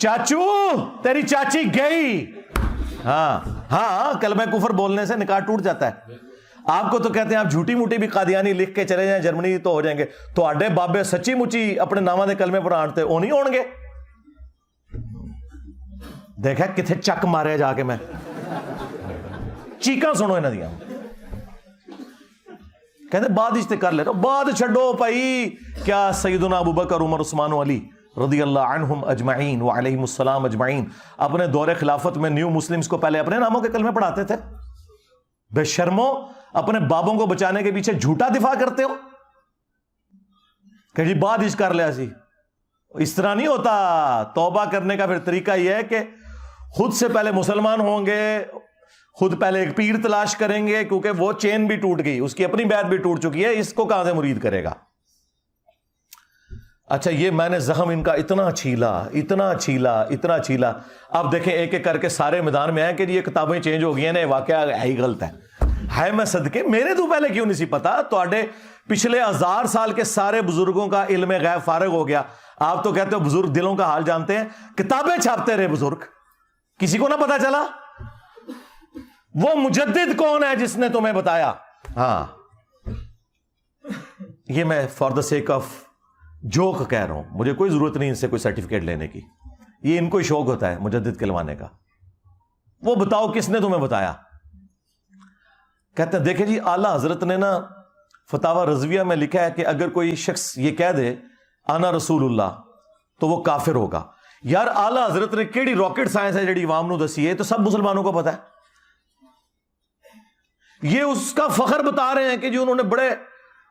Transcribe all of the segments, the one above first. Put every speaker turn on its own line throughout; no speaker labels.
چاچو تیری چاچی گئی. ہاں کلمہ کفر بولنے سے نکاح ٹوٹ جاتا ہے. آپ کو تو کہتے ہیں آپ جھوٹی موٹی بھی قادیانی لکھ کے چلے جائیں جرمنی تو ہو جائیں گے. تو آڈے بابے سچی مچی اپنے نامہ دے کلمے پر آنٹتے وہ نہیں ہون گے. دیکھا کتنے چک مارے جا کے میں چیکاں سنو انہاں دیاں. کہتے بعد اجتے کر لے بعد چھڈو بھائی. کیا سیدنا ابو بکر عمر عثمان و علی رضی اللہ عنہم اجمعین وعلیہم السلام اجمعین اپنے دور خلافت میں نیو مسلمز کو پہلے اپنے ناموں کے کلمے پڑھاتے تھے؟ بے شرمو اپنے بابوں کو بچانے کے پیچھے جھوٹا دفاع کرتے ہو کہ جی بعد اج کر لیا سی. اس طرح نہیں ہوتا. توبہ کرنے کا پھر طریقہ یہ ہے کہ خود سے پہلے مسلمان ہوں گے, خود پہلے ایک پیر تلاش کریں گے, کیونکہ وہ چین بھی ٹوٹ گئی, اس کی اپنی بیعت بھی ٹوٹ چکی ہے, اس کو کہاں سے مرید کرے گا. اچھا یہ میں نے زخم ان کا اتنا چھیلا. اب دیکھیں ایک ایک کر کے سارے میدان میں آئے کہ یہ کتابیں چینج ہو گئی ہیں, واقعہ ہے ہی غلط ہے میں صدقے میرے تو پہلے کیوں نہیں سی پتا. تو پچھلے 1000 سال کے سارے بزرگوں کا علم غیب فارغ ہو گیا. آپ تو کہتے ہو بزرگ دلوں کا حال جانتے ہیں, کتابیں چھاپتے رہے بزرگ, کسی کو نہ پتا چلا. وہ مجدد کون ہے جس نے تمہیں بتایا؟ ہاں یہ میں for the sake of joke کہہ رہا ہوں, مجھے کوئی ضرورت نہیں ان سے کوئی سرٹیفکیٹ لینے کی, یہ ان کو شوق ہوتا ہے مجدد کہلوانے کا. وہ بتاؤ کس نے تمہیں بتایا؟ کہتے ہیں دیکھیں جی اعلیٰ حضرت نے نا فتاوی رضویہ میں لکھا ہے کہ اگر کوئی شخص یہ کہہ دے انا رسول اللہ تو وہ کافر ہوگا. یار اعلیٰ حضرت نے کیڑی راکٹ سائنس ہے جڑی عوام نو دسی ہے, تو سب مسلمانوں کو پتا ہے. یہ اس کا فخر بتا رہے ہیں کہ جو انہوں نے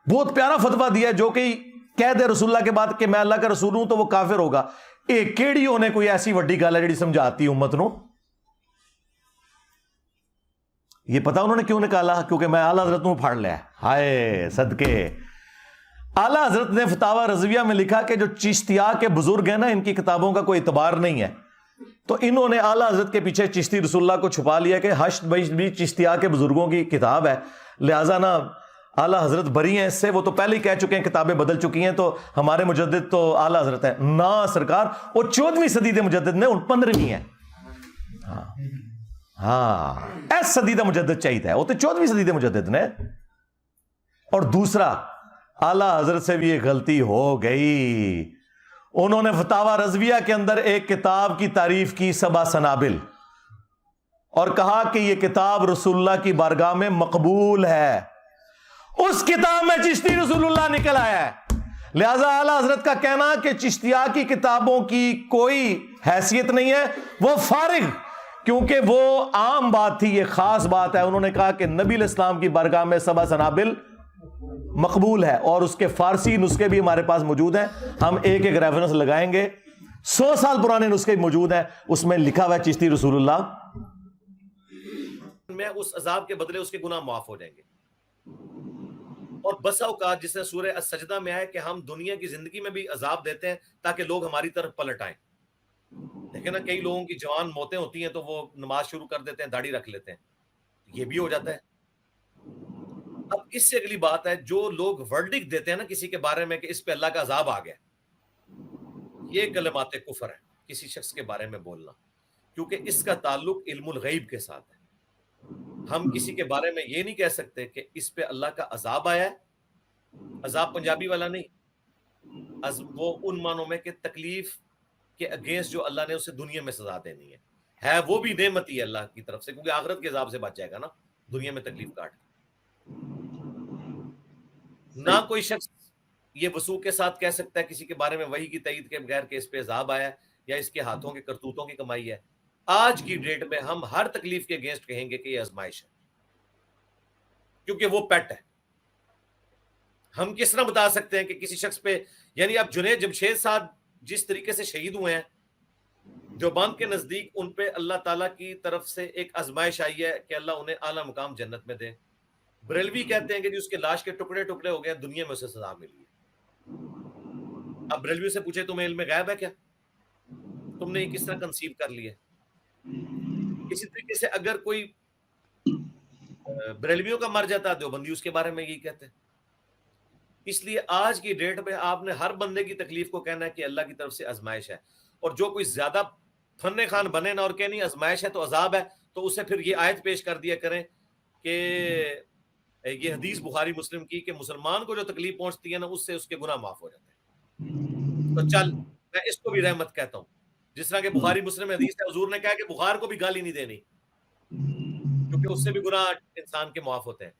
بہت پیارا فتویٰ دیا, جو کہ کہہ دے رسول اللہ کے بعد کہ میں اللہ کا رسول ہوں تو وہ کافر ہوگا. ایک کیڑی ہونے کوئی ایسی وڈی گل ہے جڑی سمجھاتی امت نو. یہ پتا انہوں نے کیوں نکالا؟ کیونکہ میں اعلیٰ حضرت نو پھاڑ لیا. ہائے صدقے. اعلیٰ حضرت نے فتاوی رضویہ میں لکھا کہ جو چشتیہ کے بزرگ ہیں نا, ان کی کتابوں کا کوئی اعتبار نہیں ہے. تو انہوں نے اعلیٰ حضرت کے پیچھے چشتی رسول اللہ کو چھپا لیا کہ حشد بیشت بھی چشتیہ کے بزرگوں کی کتاب ہے, لہٰذا نا اعلیٰ حضرت بری ہیں اس سے. وہ تو پہلے ہی کہہ چکے ہیں کتابیں بدل چکی ہیں, تو ہمارے مجدد تو اعلیٰ حضرت ہیں. نا سرکار, وہ 14ویں صدی کے مجدد نے, 15ویں ہیں. ہاں ایس صدی کا مجدد چاہیے, وہ تو 14ویں صدی کے مجدد نے. اور دوسرا اعلیٰ حضرت سے بھی یہ غلطی ہو گئی, انہوں نے فتاوی رضویہ کے اندر ایک کتاب کی تعریف کی 7 سنابل, اور کہا کہ یہ کتاب رسول اللہ کی بارگاہ میں مقبول ہے. اس کتاب میں چشتی رسول اللہ نکل آیا ہے. لہذا اعلیٰ حضرت کا کہنا کہ چشتیہ کی کتابوں کی کوئی حیثیت نہیں ہے, وہ فارغ, کیونکہ وہ عام بات تھی, یہ خاص بات ہے. انہوں نے کہا کہ نبی علیہ السلام کی بارگاہ میں 7 سنابل مقبول ہے, اور اس کے فارسی نسخے بھی ہمارے پاس موجود ہیں. ہم ایک ایک ریفرنس لگائیں گے, 100 سال پرانے نسخے موجود ہیں, اس میں لکھا ہوا ہے چشتی رسول اللہ
میں اس عذاب کے بدلے اس کے گناہ معاف ہو جائیں گے. اور بسا اوقات جس نے سورہ السجدہ میں آیا کہ ہم دنیا کی زندگی میں بھی عذاب دیتے ہیں تاکہ لوگ ہماری طرف پلٹ آئیں. دیکھیں نا کئی لوگوں کی جوان موتیں ہوتی ہیں تو وہ نماز شروع کر دیتے ہیں, داڑھی رکھ لیتے ہیں, یہ بھی ہو جاتا ہے. اب اس سے اگلی بات ہے, جو لوگ ورڈکٹ دیتے ہیں نا کسی کے بارے میں کہ اس پہ اللہ کا عذاب آ گیا, یہ کلمات کفر ہے کسی شخص کے بارے میں بولنا, کیونکہ اس کا تعلق علم الغیب کے ساتھ ہے. ہم کسی کے بارے میں یہ نہیں کہہ سکتے کہ اس پہ اللہ کا عذاب آیا ہے. عذاب پنجابی والا نہیں, وہ ان معنوں میں کہ تکلیف کے اگینسٹ جو اللہ نے اسے دنیا میں سزا دینی ہے وہ بھی نعمت ہی ہے اللہ کی طرف سے, کیونکہ آخرت کے عذاب سے بچ جائے گا نا دنیا میں تکلیف کاٹ. نہ کوئی شخص یہ وثوق کے ساتھ کہہ سکتا ہے کسی کے بارے میں وحی کی تائید کے بغیر کہ اس پہ عذاب آیا ہے یا اس کے ہاتھوں کے کرتوتوں کی کمائی ہے. آج کی ڈیٹ میں ہم ہر تکلیف کے اگینسٹ کہیں گے کہ یہ آزمائش ہے, کیونکہ وہ پیٹ ہے. ہم کس طرح بتا سکتے ہیں کہ کسی شخص پہ, یعنی اب جنید جمشید صاحب جس طریقے سے شہید ہوئے ہیں دیوبند کے نزدیک, ان پہ اللہ تعالیٰ کی طرف سے ایک آزمائش آئی ہے کہ اللہ انہیں اعلیٰ مقام جنت میں دے. بریلوی کہتے ہیں کہ اس کے لاش کے ٹکڑے ٹکڑے ہو گئے, دنیا میں اسے سزا ملی ہے. اب بریلوی سے پوچھے تمہیں علم غیب ہے کیا, تم نے یہ کس طرح کنسیو کر لی ہے. اسی طریقے سے اگر کوئی بریلویوں کا مر جاتا دیوبندی اس کے بارے میں یہی کہتے ہیں. اس لیے آج کی ڈیٹ میں آپ نے ہر بندے کی تکلیف کو کہنا ہے کہ اللہ کی طرف سے آزمائش ہے. اور جو کوئی زیادہ فن خان بنے نا اور کہ نہیں آزمائش ہے تو عذاب ہے، تو اسے پھر یہ آیت پیش کر دیا کریں کہ یہ حدیث بخاری مسلم کی کہ مسلمان کو جو تکلیف پہنچتی ہے نا اس سے اس کے گناہ معاف ہو جاتے ہیں. تو چل میں اس کو بھی رحمت کہتا ہوں، جس طرح کہ بخاری مسلم حدیث ہے حضور نے کہا کہ بخار کو بھی گالی نہیں دینی کیونکہ اس سے بھی گناہ انسان کے معاف ہوتے ہیں.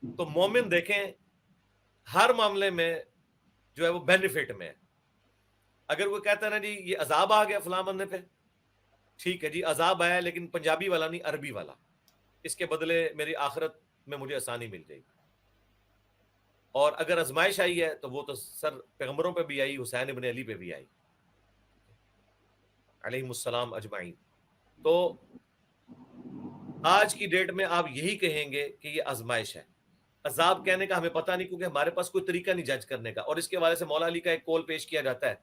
تو مومن دیکھیں ہر معاملے میں جو ہے وہ بینیفٹ میں ہے. اگر وہ کہتا ہے نا جی یہ عذاب آ گیا فلاں بندے پہ، ٹھیک ہے جی عذاب آیا لیکن پنجابی والا نہیں عربی والا، اس کے بدلے میری آخرت میں مجھے آسانی مل جائے گی. اور اگر آزمائش آئی ہے تو وہ تو سر پیغمبروں پہ بھی آئی، حسین ابن علی پہ بھی آئی علیہم السلام اجمعین. تو آج کی ڈیٹ میں آپ یہی کہیں گے کہ یہ آزمائش ہے. عذاب کہنے کا ہمیں پتہ نہیں کیونکہ ہمارے پاس کوئی طریقہ نہیں جج کرنے کا. اور اس کے حوالے سے مولا علی کا ایک قول پیش کیا جاتا ہے،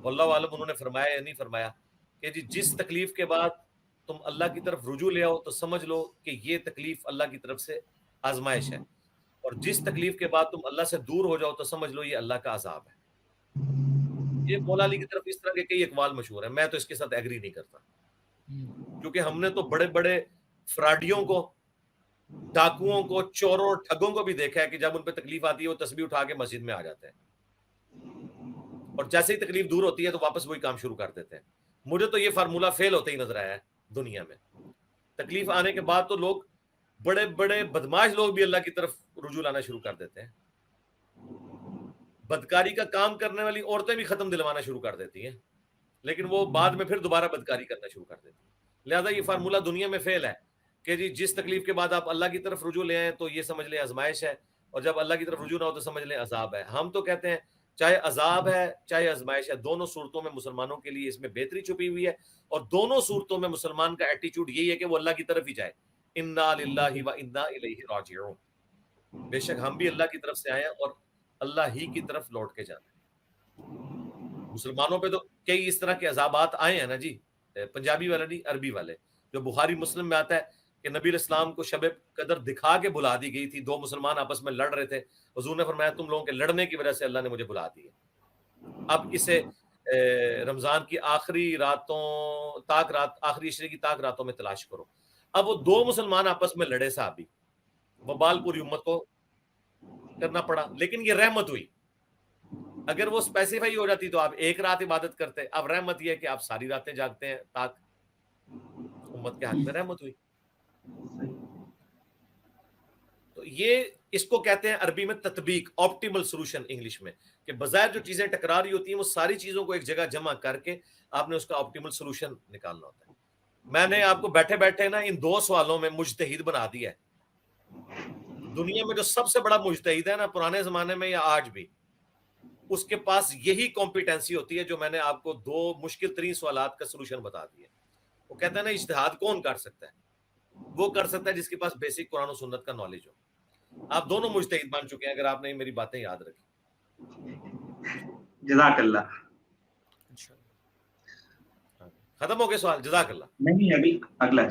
واللہ عالم انہوں نے فرمایا یا نہیں فرمایا، کہ جی جس تکلیف کے بعد تم اللہ کی طرف رجوع لے آؤ تو سمجھ لو کہ یہ تکلیف اللہ کی طرف سے آزمائش ہے، اور جس تکلیف کے بعد تم اللہ سے دور ہو جاؤ تو سمجھ لو یہ اللہ کا عذاب ہے. یہ مولا علی کی طرف اس طرح کے کئی اقوال مشہور ہیں. میں تو اس کے ساتھ ایگری نہیں کرتا کیونکہ ہم نے تو بڑے بڑے فراڈیوں کو، ڈاکوؤں کو، چوروں ٹھگوں کو بھی دیکھا ہے کہ جب ان پہ تکلیف آتی ہے وہ تسبیح اٹھا کے مسجد میں آ جاتے ہیں اور جیسے ہی تکلیف دور ہوتی ہے تو واپس وہی کام شروع کر دیتے ہیں. مجھے تو یہ فارمولہ فیل ہوتے ہی نظر آیا ہے دنیا میں. تکلیف آنے کے بعد تو لوگ بڑے بڑے بدماش لوگ بھی اللہ کی طرف رجوع لانا شروع کر دیتے ہیں. بدکاری کا کام کرنے والی عورتیں بھی ختم دلوانا شروع کر دیتی ہیں لیکن وہ بعد میں پھر دوبارہ بدکاری کرنا شروع کر دیتی ہیں. لہذا یہ فارمولہ دنیا میں فیل ہے کہ جی جس تکلیف کے بعد آپ اللہ کی طرف رجوع لے آئیں تو یہ سمجھ لیں آزمائش ہے، اور جب اللہ کی طرف رجوع نہ ہو تو سمجھ لیں عذاب ہے. ہم تو کہتے ہیں چاہے عذاب ہے چاہے آزمائش ہے، دونوں صورتوں میں مسلمانوں کے لیے اس میں بہتری چھپی ہوئی ہے، اور دونوں صورتوں میں مسلمان کا ایٹیچیوڈ یہی ہے کہ وہ اللہ کی طرف ہی جائے. انا للہ و انا الیہ راجعون. بے شک ہم بھی اللہ کی طرف سے آئے ہیں اور اللہ ہی کی طرف لوٹ کے جانا ہے. مسلمانوں پہ تو کئی اس طرح کے عذابات آئے ہیں نا جی، پنجابی والے نہیں عربی والے. جو بخاری مسلم میں آتا ہے کہ نبی علیہ السلام کو شب قدر دکھا کے بلا دی گئی تھی، دو مسلمان آپس میں لڑ رہے تھے، حضور نے فرمایا تم لوگوں کے لڑنے کی وجہ سے اللہ نے مجھے بلا دی ہے. اب اسے رمضان کی آخری راتوں تاک رات، آخری عشرے کی تاک راتوں میں تلاش کرو. اب وہ دو مسلمان آپس میں لڑے صحابی، وبال پوری امت کو کرنا پڑا، لیکن یہ رحمت ہوئی. اگر وہ اسپیسیفائی ہو جاتی تو آپ ایک رات عبادت کرتے. اب رحمت یہ ہے کہ آپ ساری راتیں جاگتے ہیں تاک امت کے حق میں رحمت ہوئی. تو یہ اس کو کہتے ہیں عربی میں تطبیق، آپٹیمل سولوشن انگلش میں، کہ بظاہر جو چیزیں ٹکرا رہی ہوتی ہیں وہ ساری چیزوں کو ایک جگہ جمع کر کے آپ نے اس کا آپٹیمل سولوشن نکالنا ہوتا ہے. میں نے آپ کو بیٹھے بیٹھے نا ان دو سوالوں میں مجتہد بنا دیا ہے. دنیا میں جو سب سے بڑا مجتہد ہے نا پرانے زمانے میں یا آج بھی، اس کے پاس یہی کمپیٹنسی ہوتی ہے جو میں نے آپ کو دو مشکل ترین سوالات کا سولوشن بتا دیا. وہ کہتے ہیں نا اجتہاد کون کر سکتا ہے؟ وہ کر سکتا ہے جس کے پاس بیسک قرآن و سنت کا نالج ہو. آپ دونوں مجتہد بن چکے ہیں اگر آپ نے میری باتیں یاد رکھی.
جزاک اللہ.
ختم ہو گئے سوال؟ جزاک اللہ.
نہیں ابھی اگلا ہے.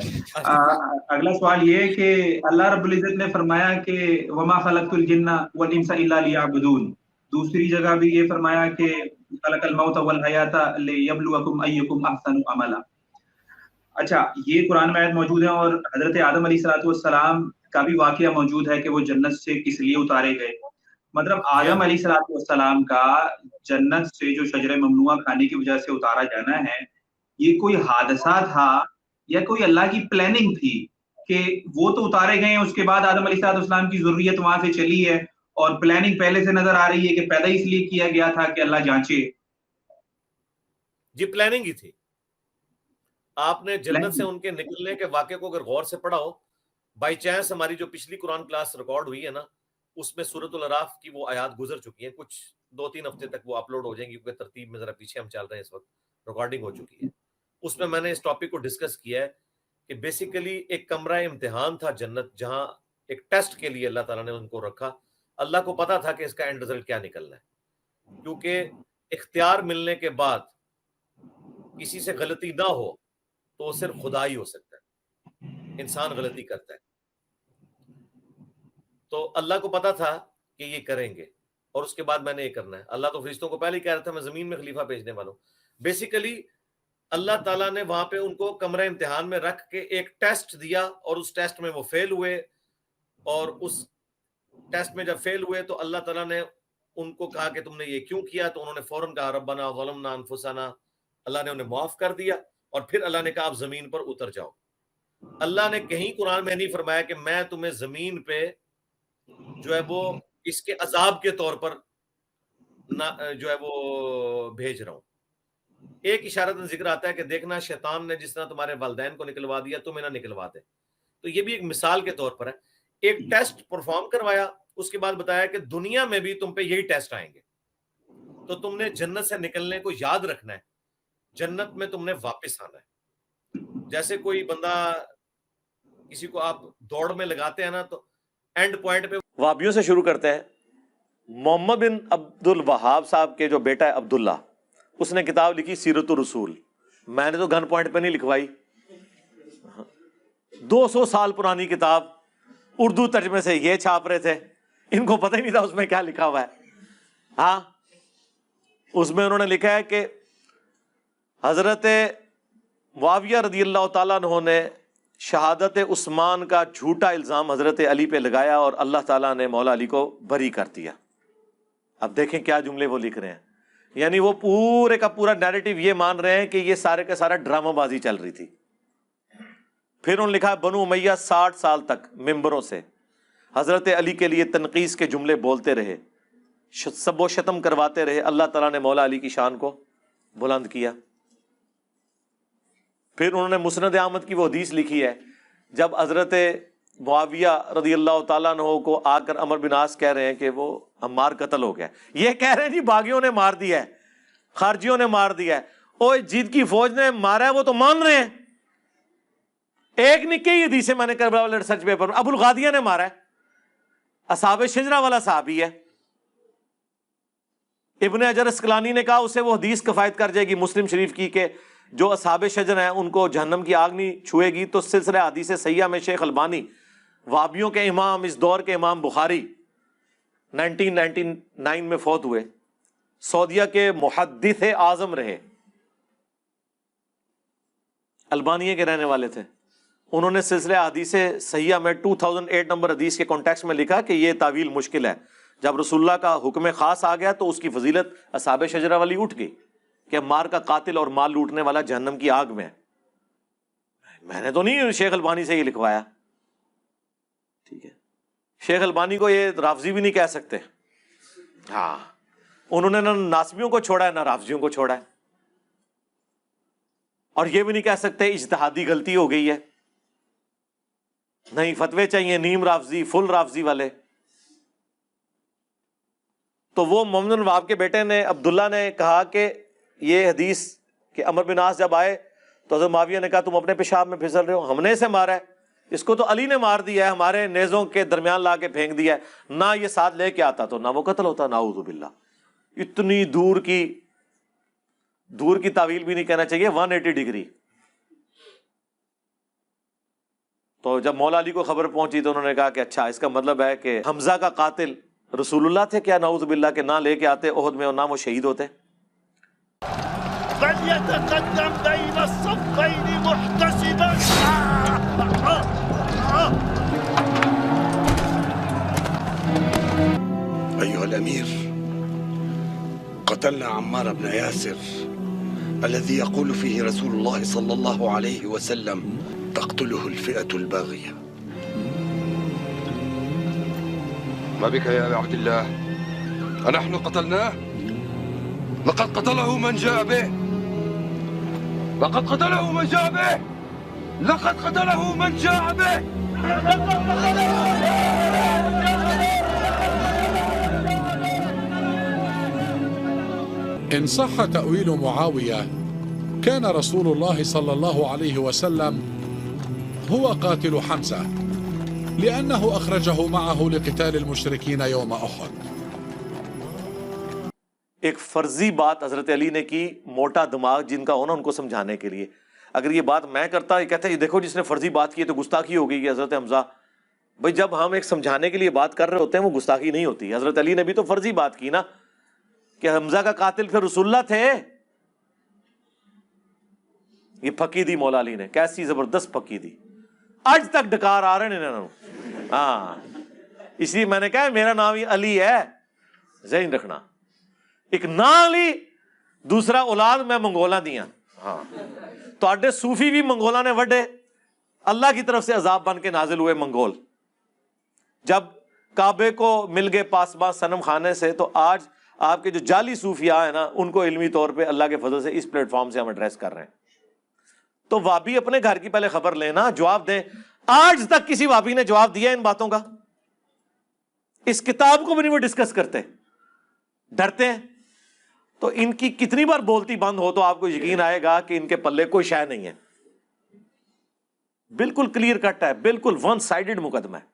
اگلا سوال یہ ہے کہ اللہ رب العزت نے فرمایا کہ وما خلقت الجن والانس الا لیعبدون. دوسری جگہ بھی یہ فرمایا کہ خلق الموت والحیات لیبلوکم ایکم احسن عملا. اچھا یہ قرآن میں آیت موجود ہے اور حضرت آدم علیہ السلام کا بھی واقعہ موجود ہے کہ وہ جنت سے کس لیے اتارے گئے. مطلب آدم علیہ السلام کا جنت سے جو شجرہ ممنوعہ کھانے کی وجہ سے اتارا جانا ہے، یہ کوئی حادثہ تھا یا کوئی اللہ کی پلاننگ تھی کہ وہ تو اتارے گئے ہیں، اس کے بعد آدم علیہ السلام کی ذریت وہاں سے چلی ہے اور پلاننگ پہلے سے نظر آ رہی ہے کہ پیدا اس لیے کیا گیا تھا کہ اللہ جانچے؟
جی پلاننگ ہی تھی. آپ نے جنت سے ان کے نکلنے کے واقعے کو اگر غور سے پڑھا ہو، بائی چانس ہماری جو پچھلی قرآن کلاس ریکارڈ ہوئی ہے نا اس میں سورۃ الاعراف کی وہ آیات گزر چکی ہیں، کچھ 2-3 ہفتے تک وہ اپلوڈ ہو جائیں گی کیونکہ ترتیب میں ذرا پیچھے ہم چل رہے ہیں اس وقت، ریکارڈنگ ہو چکی ہے. اس میں میں نے اس ٹاپک کو ڈسکس کیا ہے کہ بیسیکلی ایک کمرہ امتحان تھا جنت، جہاں ایک ٹیسٹ کے لیے اللہ تعالیٰ نے ان کو رکھا. اللہ کو پتا تھا کہ اس کا اینڈ رزلٹ کیا نکلنا ہے، کیونکہ اختیار ملنے کے بعد کسی سے غلطی نہ ہو تو وہ صرف خدا ہی ہو سکتا ہے، انسان غلطی کرتا ہے. تو اللہ کو پتا تھا کہ یہ کریں گے اور اس کے بعد میں نے یہ کرنا ہے. اللہ تو فرشتوں کو پہلے ہی کہہ رہا تھا میں زمین میں خلیفہ بھیجنے والا ہوں. بیسیکلی اللہ تعالیٰ نے وہاں پہ ان کو کمرہ امتحان میں رکھ کے ایک ٹیسٹ دیا، اور اس ٹیسٹ میں وہ فیل ہوئے، اور اس ٹیسٹ میں جب فیل ہوئے تو اللہ تعالیٰ نے ان کو کہا کہ تم نے یہ کیوں کیا، تو انہوں نے فوراً کہا ربنا ظلمنا انفسنا، اللہ نے انہیں معاف کر دیا، اور پھر اللہ نے کہا آپ زمین پر اتر جاؤ۔ اللہ نے کہیں قرآن میں نہیں فرمایا کہ میں تمہیں زمین پہ جو ہے وہ اس کے عذاب کے طور پر جو ہے وہ بھیج رہا ہوں۔ ایک اشارتاً ذکر آتا ہے کہ دیکھنا شیطان نے جس طرح تمہارے والدین کو نکلوا دیا تمہیں نہ نکلوا دے، تو یہ بھی ایک مثال کے طور پر ہے۔ ایک ٹیسٹ پرفارم کروایا، اس کے بعد بتایا کہ دنیا میں بھی تم پہ یہی ٹیسٹ آئیں گے، تو تم نے جنت سے نکلنے کو یاد رکھنا ہے، جنت میں تم نے واپس آنا ہے۔ جیسے کوئی بندہ کسی کو آپ دوڑ میں لگاتے ہیں نا، تو اینڈ پوائنٹ پہ
وہابیوں سے شروع کرتے ہیں۔ محمد بن عبد الوہاب صاحب کے جو بیٹا ہے عبداللہ، اس نے کتاب لکھی سیرت الرسول، میں نے تو گن پوائنٹ پہ نہیں لکھوائی، 200 سال پرانی کتاب، اردو ترجمے سے یہ چھاپ رہے تھے، ان کو پتہ ہی نہیں تھا اس میں کیا لکھا ہوا ہے۔ ہاں، اس میں انہوں نے لکھا ہے کہ حضرت معاویہ رضی اللہ تعالیٰ عنہ نے شہادت عثمان کا جھوٹا الزام حضرت علی پہ لگایا، اور اللہ تعالیٰ نے مولا علی کو بری کر دیا۔ اب دیکھیں کیا جملے وہ لکھ رہے ہیں، یعنی وہ پورے کا پورا نیریٹو یہ مان رہے ہیں کہ یہ سارے کا سارا ڈرامہ بازی چل رہی تھی۔ پھر انہوں نے لکھا بنو امیہ 60 سال تک ممبروں سے حضرت علی کے لیے تنقیص کے جملے بولتے رہے، سب و شتم کرواتے رہے، اللہ تعالیٰ نے مولا علی کی شان کو بلند کیا۔ پھر انہوں نے مسند احمد کی وہ حدیث لکھی ہے، جب حضرت معاویہ رضی اللہ تعالیٰ عنہ کو آ کر عمر بن عاص کہہ رہے ہیں کہ وہ عمار قتل ہو گیا، یہ کہہ رہے ہیں جی باغیوں نے مار دیا ہے، خارجیوں نے مار دیا ہے، اوہ جیت کی فوج نے مارا ہے، وہ تو مان رہے ہیں۔ ایک نکی ہی حدیث ہے میں نے کربلا والے ریسرچ پیپر میں، ابو الغادیہ نے مارا ہے، اصحاب شجرہ والا صحابی ہے۔ ابن حجر اسقلانی نے کہا اسے وہ حدیث کفایت کر جائے گی مسلم شریف کی کہ جو اصحاب شجر ہیں ان کو جہنم کی آگ نہیں چھوئے گی، تو سلسلہ حدیث صحیحہ میں شیخ البانی، وہابیوں کے امام، اس دور کے امام بخاری 1999 میں فوت ہوئے، سعودیہ کے محدث اعظم رہے، البانیہ کے رہنے والے تھے۔ انہوں نے سلسلہ حدیث صحیحہ میں 2008 نمبر حدیث کے کانٹیکسٹ میں لکھا کہ یہ تعویل مشکل ہے، جب رسول اللہ کا حکم خاص آ گیا تو اس کی فضیلت اصحاب شجرہ والی اٹھ گئی کہ مار کا قاتل اور مال لوٹنے والا جہنم کی آگ میں ہے۔ میں نے تو نہیں شیخ البانی سے یہ لکھوایا، ٹھیک ہے، شیخ البانی کو یہ رافضی بھی نہیں کہہ سکتے۔ ہاں، انہوں نے نہ ناسبیوں کو چھوڑا ہے نہ رافضیوں کو چھوڑا ہے، اور یہ بھی نہیں کہہ سکتے اجتہادی غلطی ہو گئی ہے، نہیں فتوے چاہیے نیم رافضی فل رافضی والے۔ تو وہ محمد بن وہاب کے بیٹے نے عبداللہ نے کہا کہ یہ حدیث کہ عمر بن عاص جب آئے تو حضرت معاویہ نے کہا تم اپنے پیشاب میں پھسل رہے ہو، ہم نے اسے مارا ہے، اس کو تو علی نے مار دیا ہے، ہمارے نیزوں کے درمیان لا کے پھینک دیا ہے، نہ یہ ساتھ لے کے آتا تو نہ وہ قتل ہوتا، نعوذ باللہ۔ اتنی دور کی تعویل بھی نہیں کہنا چاہیے، 180 ڈگری۔ تو جب مولا علی کو خبر پہنچی تو انہوں نے کہا کہ اچھا اس کا مطلب ہے کہ حمزہ کا قاتل رسول اللہ تھے کیا؟ نعوذ باللہ، کہ نہ لے کے آتے احد میں اور نہ وہ شہید ہوتے۔
فليتقدم بين الصفين محتسبا
أيها الأمير، قتلنا عمار بن ياسر الذي يقول فيه رسول الله صلى الله عليه وسلم تقتله الفئة الباغية.
ما بك يا أبا عبد الله؟ أنحن قتلناه؟ لقد قتله من جاء به، لقد قتله من جاء به، لقد قتله من جاء به.
إن صح تأويل معاوية كان رسول الله صلى الله عليه وسلم هو قاتل حمزة لأنه أخرجه معه لقتال المشركين يوم أحد۔
ایک فرضی بات حضرت علی نے کی، موٹا دماغ جن کا ہونا ان کو سمجھانے کے لیے۔ اگر یہ بات میں کرتا، یہ کہتا ہے دیکھو جس نے فرضی بات کی ہے تو گستاخی ہو گئی ہے حضرت حمزہ۔ بھائی جب ہم ایک سمجھانے کے لیے بات کر رہے ہوتے ہیں وہ گستاخی نہیں ہوتی۔ حضرت علی نے بھی تو فرضی بات کی نا کہ حمزہ کا قاتل پھر رسول اللہ تھے، یہ پھکی دی مولا علی نے، کیسی زبردست پھکی دی، اج تک ڈکار آ رہے ہیں انہوں نے. ہاں اس لیے میں نے کہا میرا نام ہی علی ہے، ذہن رکھنا. ایک نام علی، دوسرا اولاد میں منگولا دیا. ہاں تو صوفی بھی منگولا نے وڈے، اللہ کی طرف سے عذاب بن کے نازل ہوئے منگول. جب کعبے کو مل گئے پاسباں صنم خانے سے، تو آج آپ کے جو جعلی صوفیاء ہیں نا، ان کو علمی طور پہ اللہ کے فضل سے اس پلیٹ فارم سے ہم ایڈریس کر رہے ہیں. تو وابی اپنے گھر کی پہلے خبر لینا، جواب دیں. آج تک کسی وابی نے جواب دیا ان باتوں کا؟ اس کتاب کو بھی نہیں وہ ڈسکس کرتے، ڈرتے ہیں. تو ان کی کتنی بار بولتی بند ہو تو آپ کو یقین آئے گا کہ ان کے پلے کوئی شے نہیں ہے. بالکل کلیئر کٹ ہے، بالکل ون سائیڈڈ مقدمہ ہے.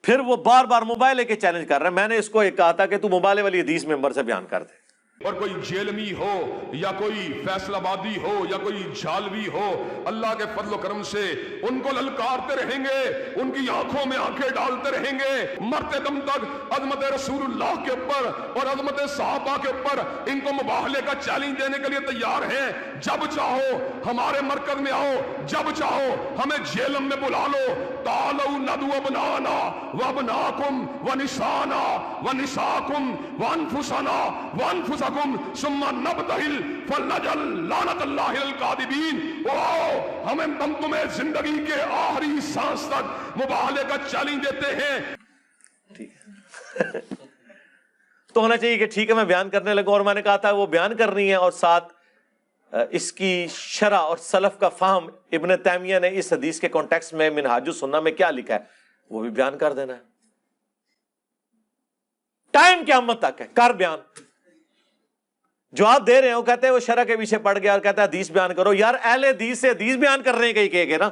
پھر وہ بار بار مبالغے کے چیلنج کر رہے ہیں. میں نے اس کو ایک کہا تھا کہ تو مبالغے والی حدیث ممبر سے بیان کر دے.
اور کوئی جیلمی ہو یا کوئی فیصل آبادی ہو یا کوئی جھالوی ہو، اللہ کے فضل و کرم سے ان کو للکارتے رہیں گے، ان کی آنکھوں میں آنکھیں ڈالتے رہیں گے مرتے دم تک. عظمت رسول اللہ کے اوپر اور عظمت صحابہ کے اوپر ان کو مباہلے کا چیلنج دینے کے لیے تیار ہیں. جب چاہو ہمارے مرکز میں آؤ، جب چاہو ہمیں جیلم میں بلا لو. تعالوا ندعو ابناءنا وابناءکم ونساءنا ونساءکم وانفسنا وانفسکم ثم نبتہل فلنجعل لعنت اللہ الکاذبین. ہم تمہیں زندگی کے آخری سانس تک مباہلے کا چیلنج دیتے ہیں.
تو ہونا چاہیے کہ ٹھیک ہے میں بیان کرنے لگا، اور میں نے کہا تھا وہ بیان کرنی ہے اور ساتھ اس کی شرح اور سلف کا فہم ابن تیمیہ نے اس حدیث کے کانٹیکسٹ میں منہاج السنہ میں کیا لکھا ہے وہ بھی بیان کر دینا ہے. ٹائم قیامت تک ہے، کر بیان. جواب دے رہے ہیں، وہ کہتے ہیں وہ شرح کے پیچھے پڑ گیا اور کہتا ہے حدیث بیان کرو. یار اہل حدیث سے حدیث بیان کر رہے ہیں کئی کہے گے نا.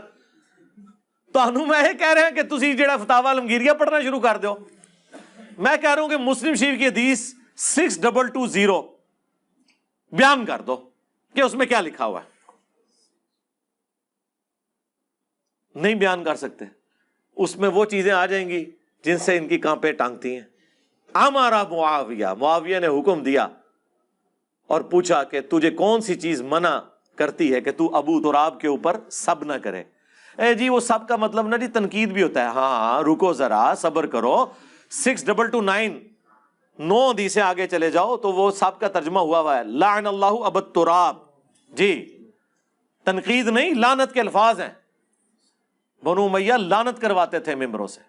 تو میں یہ کہہ رہے ہیں کہ تسی جڑا فتاوی عالمگیریہ پڑھنا شروع کر دو. میں کہہ رہا ہوں کہ مسلم شریف کی حدیث 6220 بیان کر دو کہ اس میں کیا لکھا ہوا ہے. نہیں بیان کر سکتے، اس میں وہ چیزیں آ جائیں گی جن سے ان کی کانپیں ٹانگتی ہیں. ہمارا معاویہ نے حکم دیا اور پوچھا کہ تجھے کون سی چیز منع کرتی ہے کہ تو ابو تراب کے اوپر سب نہ کرے. جی وہ سب کا مطلب نا جی تنقید بھی ہوتا ہے. ہاں رکو ذرا، صبر کرو. 6229 9 حدیثیں آگے چلے جاؤ تو وہ سب کا ترجمہ ہوا ہے لعن اللہ ابا التراب. جی تنقید نہیں، لعنت کے الفاظ ہیں. بنو امیہ لعنت کرواتے تھے ممبروں سے.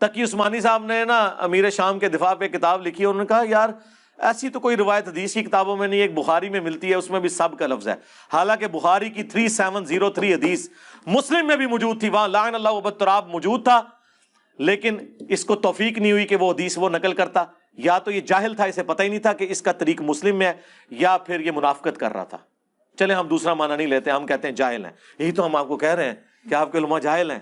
تقی عثمانی صاحب نے نا امیر شام کے دفاع پہ کتاب لکھی، انہوں نے کہا یار ایسی تو کوئی روایت حدیث کی کتابوں میں نہیں، ایک بخاری میں ملتی ہے، اس میں بھی سب کا لفظ ہے. حالانکہ بخاری کی 3703 حدیث مسلم میں بھی موجود تھی، وہاں لعن اللہ ابا التراب موجود تھا، لیکن اس کو توفیق نہیں ہوئی کہ وہ حدیث وہ نقل کرتا. یا تو یہ جاہل تھا، اسے پتہ ہی نہیں تھا کہ اس کا طریق مسلم میں ہے، یا پھر یہ منافقت کر رہا تھا. چلیں ہم دوسرا معنی نہیں لیتے، ہم کہتے ہیں جاہل ہیں. یہی تو ہم آپ کو کہہ رہے ہیں کہ آپ کے علماء جاہل ہیں.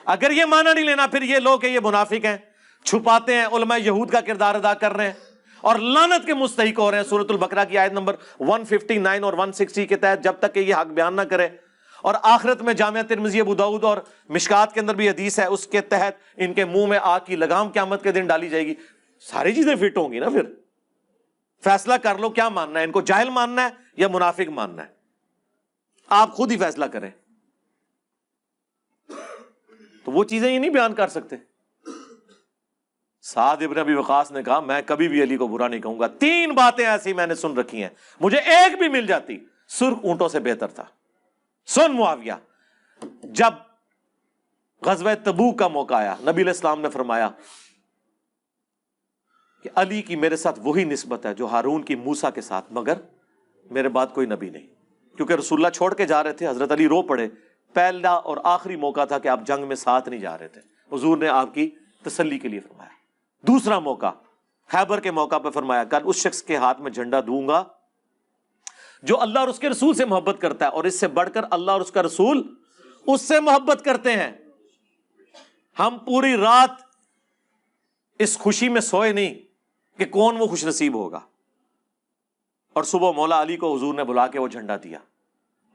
اگر یہ معنی نہیں لینا پھر یہ لوگ کہ یہ منافق ہیں، چھپاتے ہیں، علماء یہود کا کردار ادا کر رہے ہیں اور لعنت کے مستحق ہو رہے ہیں. سورۃ البقرہ کی آیت نمبر 159 اور 160 کے تحت جب تک کہ یہ حق بیان نہ کرے. اور آخرت میں جامعہ ترمذی، ابو داؤد اور مشکات کے اندر بھی حدیث ہے، اس کے تحت ان کے منہ میں آگ کی لگام قیامت کے دن ڈالی جائے گی. ساری چیزیں فٹ ہوں گی نا. پھر فیصلہ کر لو کیا ماننا ہے، ان کو جاہل ماننا ہے یا منافق ماننا ہے، آپ خود ہی فیصلہ کریں. تو وہ چیزیں یہ نہیں بیان کر سکتے. سعد ابن ابی وقاص نے کہا میں کبھی بھی علی کو برا نہیں کہوں گا. 3 باتیں ایسی میں نے سن رکھی ہیں، مجھے ایک بھی مل جاتی سرخ اونٹوں سے بہتر تھا. سن معاویہ، جب غزوہ تبوک کا موقع آیا، نبی علیہ السلام نے فرمایا کہ علی کی میرے ساتھ وہی نسبت ہے جو ہارون کی موسیٰ کے ساتھ، مگر میرے بعد کوئی نبی نہیں. کیونکہ رسول اللہ چھوڑ کے جا رہے تھے، حضرت علی رو پڑے. پہلا اور آخری موقع تھا کہ آپ جنگ میں ساتھ نہیں جا رہے تھے، حضور نے آپ کی تسلی کے لیے فرمایا. دوسرا موقع خیبر کے موقع پہ فرمایا کل اس شخص کے ہاتھ میں جھنڈا دوں گا جو اللہ اور اس کے رسول سے محبت کرتا ہے، اور اس سے بڑھ کر اللہ اور اس کا رسول اس سے محبت کرتے ہیں. ہم پوری رات اس خوشی میں سوئے نہیں کہ کون وہ خوش نصیب ہوگا، اور صبح مولا علی کو حضور نے بلا کے وہ جھنڈا دیا.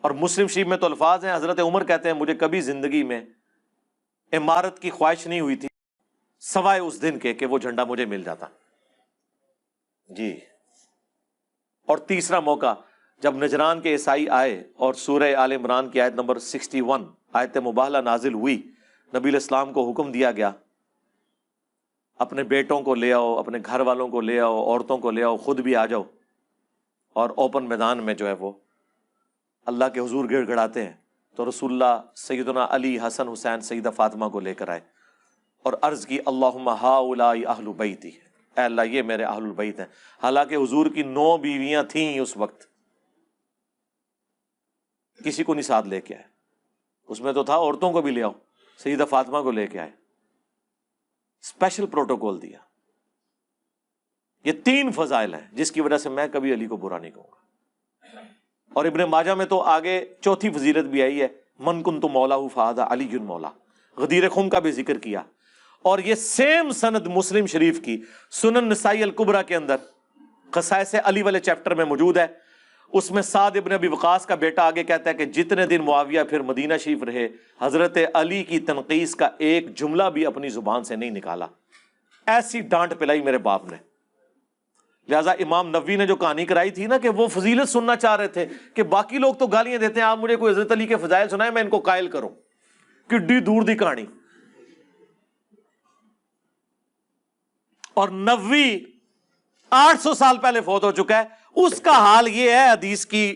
اور مسلم شریف میں تو الفاظ ہیں، حضرت عمر کہتے ہیں مجھے کبھی زندگی میں عمارت کی خواہش نہیں ہوئی تھی سوائے اس دن کے کہ وہ جھنڈا مجھے مل جاتا. جی اور تیسرا موقع جب نجران کے عیسائی آئے اور سورہ آل عمران کی آیت نمبر 61 آیت مباہلہ نازل ہوئی، نبی علیہ السلام کو حکم دیا گیا اپنے بیٹوں کو لے آؤ، اپنے گھر والوں کو لے آؤ، عورتوں کو لے آؤ، خود بھی آ جاؤ، اور اوپن میدان میں جو ہے وہ اللہ کے حضور گڑ گڑاتے ہیں، تو رسول اللہ سیدنا علی، حسن، حسین، سیدہ فاطمہ کو لے کر آئے اور عرض کی اللہم ہؤلاء اہل بیتی، اے اللہ یہ میرے اہل البیت ہیں۔ حالانکہ حضور کی 9 بیویاں تھیں اس وقت، کسی کو نہیں ساتھ لے کے آئے، اس میں تو تھا عورتوں کو بھی لے آؤ، سیدہ فاطمہ کو لے کے آئے، اسپیشل پروٹوکول دیا۔ یہ 3 فضائل ہیں جس کی وجہ سے میں کبھی علی کو برا نہیں کہوں گا۔ اور ابن ماجہ میں تو آگے چوتھی فضیلت بھی آئی ہے، من کنت مولا فہذا علی مولا، غدیر خم کا بھی ذکر کیا۔ اور یہ سیم سند مسلم شریف کی سنن نسائی الکبریٰ کے اندر خصائص علی والے چیپٹر میں موجود ہے۔ اس میں سعد ابن ابی وقاص کا بیٹا آگے کہتا ہے کہ جتنے دن معاویہ پھر مدینہ شریف رہے، حضرت علی کی تنقیص کا ایک جملہ بھی اپنی زبان سے نہیں نکالا، ایسی ڈانٹ پلائی میرے باپ نے۔ لہٰذا امام نووی نے جو کہانی کرائی تھی نا کہ وہ فضیلت سننا چاہ رہے تھے کہ باقی لوگ تو گالیاں دیتے ہیں، آپ مجھے کوئی حضرت علی کے فضائل سنائے میں ان کو قائل کروں، کڈی دور دی کہانی۔ اور نووی 800 سال پہلے فوت ہو چکا ہے، اس کا حال یہ ہے حدیث کی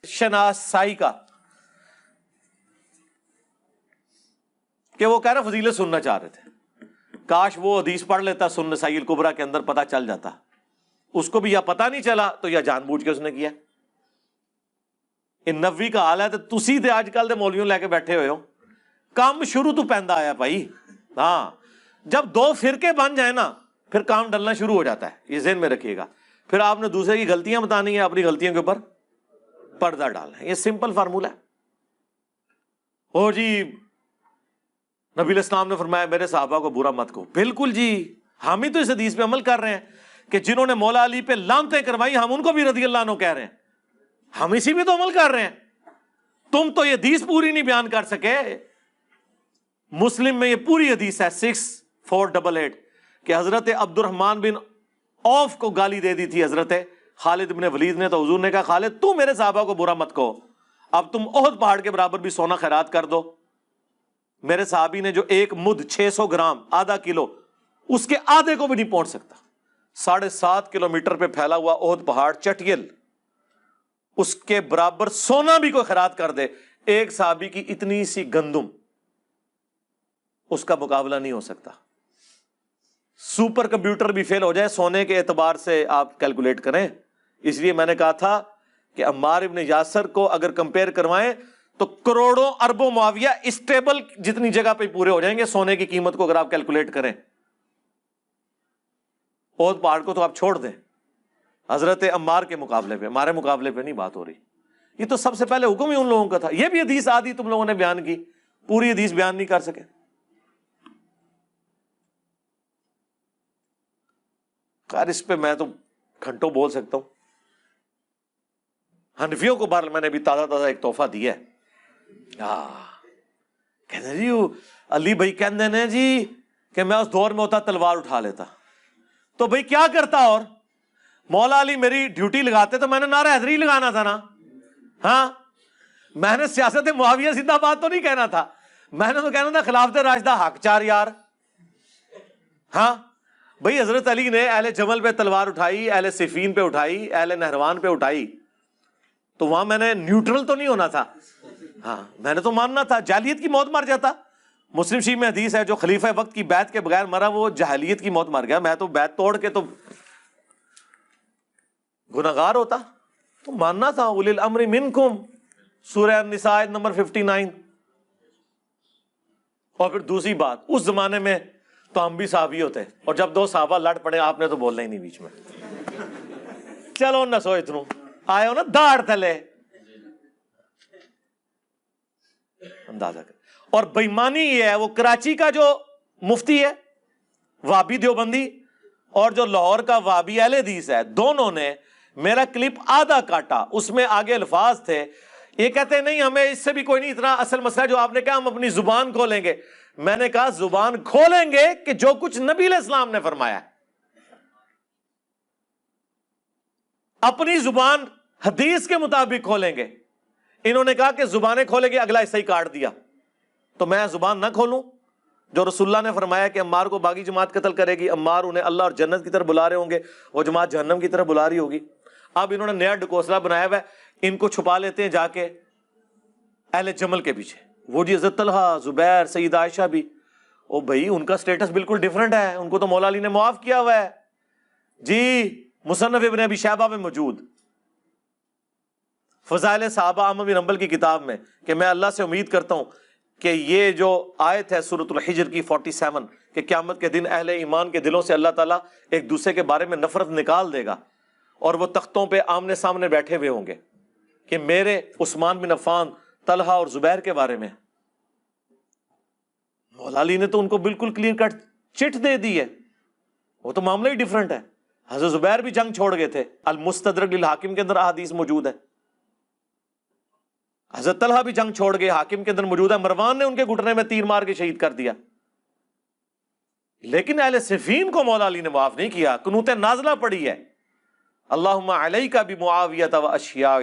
شناسائی کا کہ وہ کہہ رہا فضیلت سننا چاہ رہے تھے، کاش وہ حدیث پڑھ لیتا سنن نسائی الکبریٰ کے اندر، پتہ چل جاتا۔ اس کو بھی یا پتہ نہیں چلا تو یا جان بوجھ کے اس نے کیا۔ ان نووی کا حال ہے تو تسی تے آج کل دے مولویوں لے کے بیٹھے ہوئے ہو، کام شروع تو پہندا آیا بھائی۔ ہاں جب 2 فرقے بن جائیں نا پھر کام ڈلنا شروع ہو جاتا ہے، یہ ذہن میں رکھیے گا۔ پھر آپ نے دوسرے کی غلطیاں بتانی ہے، اپنی غلطیوں کے اوپر پردہ ڈالنا ہے، یہ سمپل فارمولہ ہے۔ او جی نبی علیہ السلام نے فرمایا میرے صحابہ کو برا مت کہو، بالکل جی ہم ہی تو اس حدیث پہ عمل کر رہے ہیں کہ جنہوں نے مولا علی پہ لعنتیں کروائی ہم ان کو بھی رضی اللہ عنہ کہہ رہے ہیں، ہم اسی پہ تو عمل کر رہے ہیں۔ تم تو یہ حدیث پوری نہیں بیان کر سکے۔ مسلم میں یہ پوری حدیث ہے 6488 کہ حضرت عبد الرحمن بن عوف کو گالی دے دی تھی حضرت خالد بن ولید نے، تو حضور نے کہا خالد تو میرے صحابہ کو برا مت کہو، اب تم احد پہاڑ کے برابر بھی سونا خیرات کر دو۔ میرے صحابی نے جو 1 مد 600 گرام آدھا کلو، اس کے آدھے کو بھی نہیں پہنچ سکتا، 7.5 کلومیٹر پہ پھیلا ہوا احد پہاڑ چٹیل، اس کے برابر سونا بھی کوئی خیرات کر دے، ایک صحابی کی اتنی سی گندم اس کا مقابلہ نہیں ہو سکتا۔ سپر کمپیوٹر بھی فیل ہو جائے سونے کے اعتبار سے آپ کیلکولیٹ کریں۔ اس لیے میں نے کہا تھا کہ عمار ابن یاسر کو اگر کمپیئر کروائیں تو کروڑوں اربوں معاویہ اس ٹیبل جتنی جگہ پہ پورے ہو جائیں گے سونے کی قیمت کو اگر آپ کیلکولیٹ کریں۔ احد پہاڑ کو تو آپ چھوڑ دیں، حضرت عمار کے مقابلے پہ، ہمارے مقابلے پہ نہیں بات ہو رہی۔ یہ تو سب سے پہلے حکم ہی ان لوگوں کا تھا۔ یہ بھی حدیث آدھی تم لوگوں نے بیان کی، پوری حدیث بیان نہیں کر سکے۔ خیر اس پہ میں تو گھنٹوں بول سکتا ہوں۔ حنفیوں کو بہرحال میں نے بھی تازہ ایک تحفہ دیا ہے۔ کہتے ہیں جی علی بھائی کہتے ہیں جی کہ میں اس دور میں ہوتا تلوار اٹھا لیتا، تو بھائی کیا کرتا؟ اور مولا علی میری ڈیوٹی لگاتے تو میں نے نعرہ حیدری لگانا تھا نا۔ ہاں میں نے سیاست معاویہ زندہ باد تو نہیں کہنا تھا، میں نے تو کہنا تھا خلافت راشدہ حق چار یار۔ ہاں بھائی حضرت علی نے اہل جمل پہ تلوار اٹھائی، اہل صفین پہ اٹھائی، اہل نہروان پہ اٹھائی، تو وہاں میں نے نیوٹرل تو نہیں ہونا تھا۔ ہاں میں نے تو ماننا تھا جاہلیت کی موت مر جاتا۔ مسلم شریف میں حدیث ہے جو خلیفہ وقت کی بیعت کے بغیر مرا وہ جاہلیت کی موت مر گیا، میں تو بیعت توڑ کے تو گناہگار ہوتا، تو ماننا تھا اولی الامر منکم، سورہ النساء نمبر 59۔ اور پھر دوسری بات اس زمانے میں تو ہم بھی صحابی ہوتے، اور جب 2 صحابہ لڑ پڑے آپ نے تو بولنا ہی نہیں بیچ میں، چلو نہ سو اتنوں آئے ہو نا داڑ تھلے، اندازہ کر۔ اور بےمانی یہ ہے، وہ کراچی کا جو مفتی ہے وہابی دیوبندی اور جو لاہور کا وہابی اہل حدیث ہے، دونوں نے میرا کلپ آدھا کاٹا، اس میں آگے الفاظ تھے، یہ کہتے ہیں نہیں ہمیں اس سے بھی کوئی نہیں، اتنا اصل مسئلہ جو آپ نے کہا ہم اپنی زبان کھولیں گے۔ میں نے کہا زبان کھولیں گے کہ جو کچھ نبی علیہ السلام نے فرمایا ہے۔ اپنی زبان حدیث کے مطابق کھولیں گے. انہوں نے کہا کہ زبانیں کھولیں گے، اگلا حصہ ہی کاٹ دیا. تو میں زبان نہ کھولوں؟ جو رسول اللہ نے فرمایا کہ عمار کو باغی جماعت قتل کرے گی، عمار انہیں اللہ اور جنت کی طرف بلا رہے ہوں گے، وہ جماعت جہنم کی طرف بلا رہی ہوگی. اب انہوں نے نیا ڈکوسلا بنایا ہوا ہے، ان کو چھپا لیتے ہیں جا کے اہل جمل کے پیچھے. وہ جی حضرت طلحہ، زبیر، سیدہ عائشہ بھی، او بھائی ان کا سٹیٹس بالکل ڈیفرنٹ ہے، ان کو تو مولا علی نے معاف کیا ہوا ہے. جی مصنف ابن ابی شیبہ میں موجود فضائل صحابہ احمد بن حنبل کی کتاب میں کہ میں اللہ سے امید کرتا ہوں کہ یہ جو آیت ہے سورۃ الحجر کی 47 کہ قیامت کے دن اہل ایمان کے دلوں سے اللہ تعالیٰ ایک دوسرے کے بارے میں نفرت نکال دے گا اور وہ تختوں پہ آمنے سامنے بیٹھے ہوئے ہوں گے کہ میرے عثمان بن عفان، طلحہ اور زبیر کے بارے میں. مولا علی نے تو ان کو بالکل کلیئر کٹ چٹ دے دی ہے، وہ تو معاملہ ہی ڈیفرنٹ ہے. حضرت زبیر بھی جنگ چھوڑ گئے تھے، المستدرک للحاکم کے اندر احادیث موجود ہے. حضرت طلحہ بھی جنگ چھوڑ گئے، حاکم کے اندر موجود ہے. مروان نے ان کے گھٹنے میں تیر مار کے شہید کر دیا. لیکن اہل صفین کو مولا علی نے معاف نہیں کیا. قنوت نازلہ پڑی ہے، اللہم علیک بمعاویہ و اشیاعہ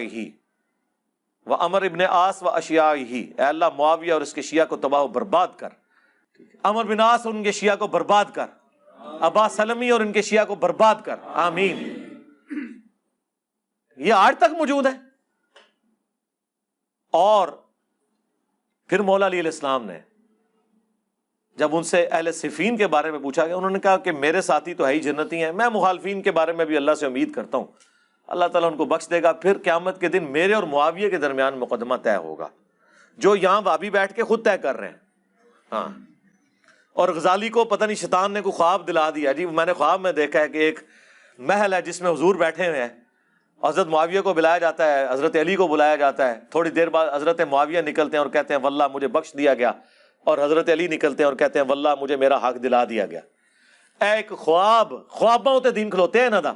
و عمر ابن عاص و اشیاعہ. اے اللہ معاویہ اور اس کے شیعہ کو تباہ و برباد کر، عمر بن عاص اور ان کے شیعہ کو برباد کر، ابا سلمی اور ان کے شیعہ کو برباد کر، آمین. یہ آج تک موجود ہے. اور پھر مولا علی علیہ السلام نے جب ان سے اہل صفین کے بارے میں پوچھا گیا، انہوں نے کہا کہ میرے ساتھی تو ہے ہی جنتی ہیں، میں مخالفین کے بارے میں بھی اللہ سے امید کرتا ہوں اللہ تعالیٰ ان کو بخش دے گا. پھر قیامت کے دن میرے اور معاویہ کے درمیان مقدمہ طے ہوگا، جو یہاں وابی بیٹھ کے خود طے کر رہے ہیں. ہاں، اور غزالی کو پتہ نہیں شیطان نے کوئی خواب دلا دیا، جی میں نے خواب میں دیکھا ہے کہ ایک محل ہے جس میں حضور بیٹھے ہوئے ہیں، حضرت معاویہ کو بلایا جاتا ہے، حضرت علی کو بلایا جاتا ہے. تھوڑی دیر بعد حضرت معاویہ نکلتے ہیں اور کہتے ہیں واللہ مجھے بخش دیا گیا، اور حضرت علی نکلتے ہیں اور کہتے ہیں واللہ مجھے میرا حق دلا دیا گیا. ایک خواباں ہوتے دین کھلوتے ہیں نا دا.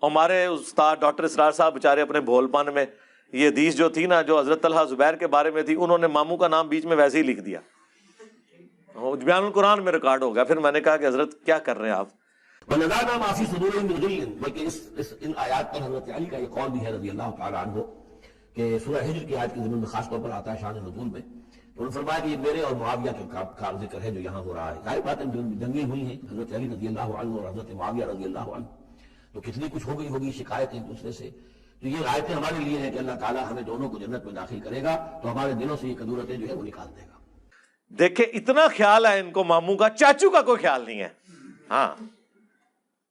ہمارے استاد ڈاکٹر اسرار صاحب بےچارے اپنے بھول پن میں یہ حدیث جو تھی نا، جو حضرت طلحہ زبیر کے بارے میں تھی، انہوں نے ماموں کا نام بیچ میں ویسے ہی لکھ دیا. بیان القرآن میں ریکارڈ ہو گیا. پھر میں نے کہا کہ حضرت کیا کر رہے ہیں آپ؟
وَنَزَعْنَا مَا فِي صُدُورِهِم مِّن غِلٍّ. بلکہ ان آیات پر حضرت علی کا یہ قول بھی ہے رضی اللہ تعالیٰ عنہ کہ سورہ حجر کی آیت کی ضمن میں خاص طور پر آتا ہے شان نزول میں. انہوں نے فرمایا کہ یہ میرے اور معاویہ کا ذکر ہے جو یہاں ہو رہا ہے. ظاہر بات ہے جنگیں ہوئی ہیں حضرت علی رضی اللہ عنہ اور حضرت معاویہ رضی اللہ عنہ، تو کتنی کچھ ہو گئی ہوگی شکایت ایک دوسرے سے. تو یہ آیتیں ہمارے لیے ہیں کہ اللہ تعالیٰ ہمیں دونوں کو جنت میں داخل کرے گا تو ہمارے دلوں سے یہ کدورتیں جو ہے وہ نکال دے گا.
دیکھیں اتنا خیال ہے ان کو ماموں کا، چاچو کا کوئی خیال نہیں ہے. ہاں،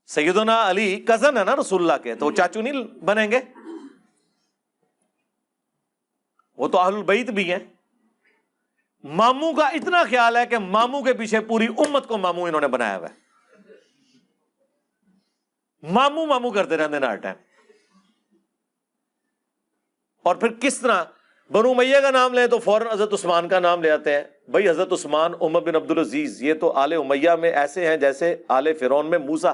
سیدنا علی کزن ہے نا رسول اللہ کے، تو وہ چاچو نہیں بنیں گے، وہ تو اہل البیت بھی ہیں. ماموں کا اتنا خیال ہے کہ ماموں کے پیچھے پوری امت کو ماموں انہوں نے بنایا ہوا ہے. ماموں ماموں کرتے رہتے ہیں ہر ٹائم. اور پھر کس طرح بنو امیہ کا نام لیں تو فوراً حضرت عثمان کا نام لے آتے ہیں. بھائی حضرت عثمان، عمر بن عبد العزیز، یہ تو آل امیہ میں ایسے ہیں جیسے آل فرعون میں موسیٰ.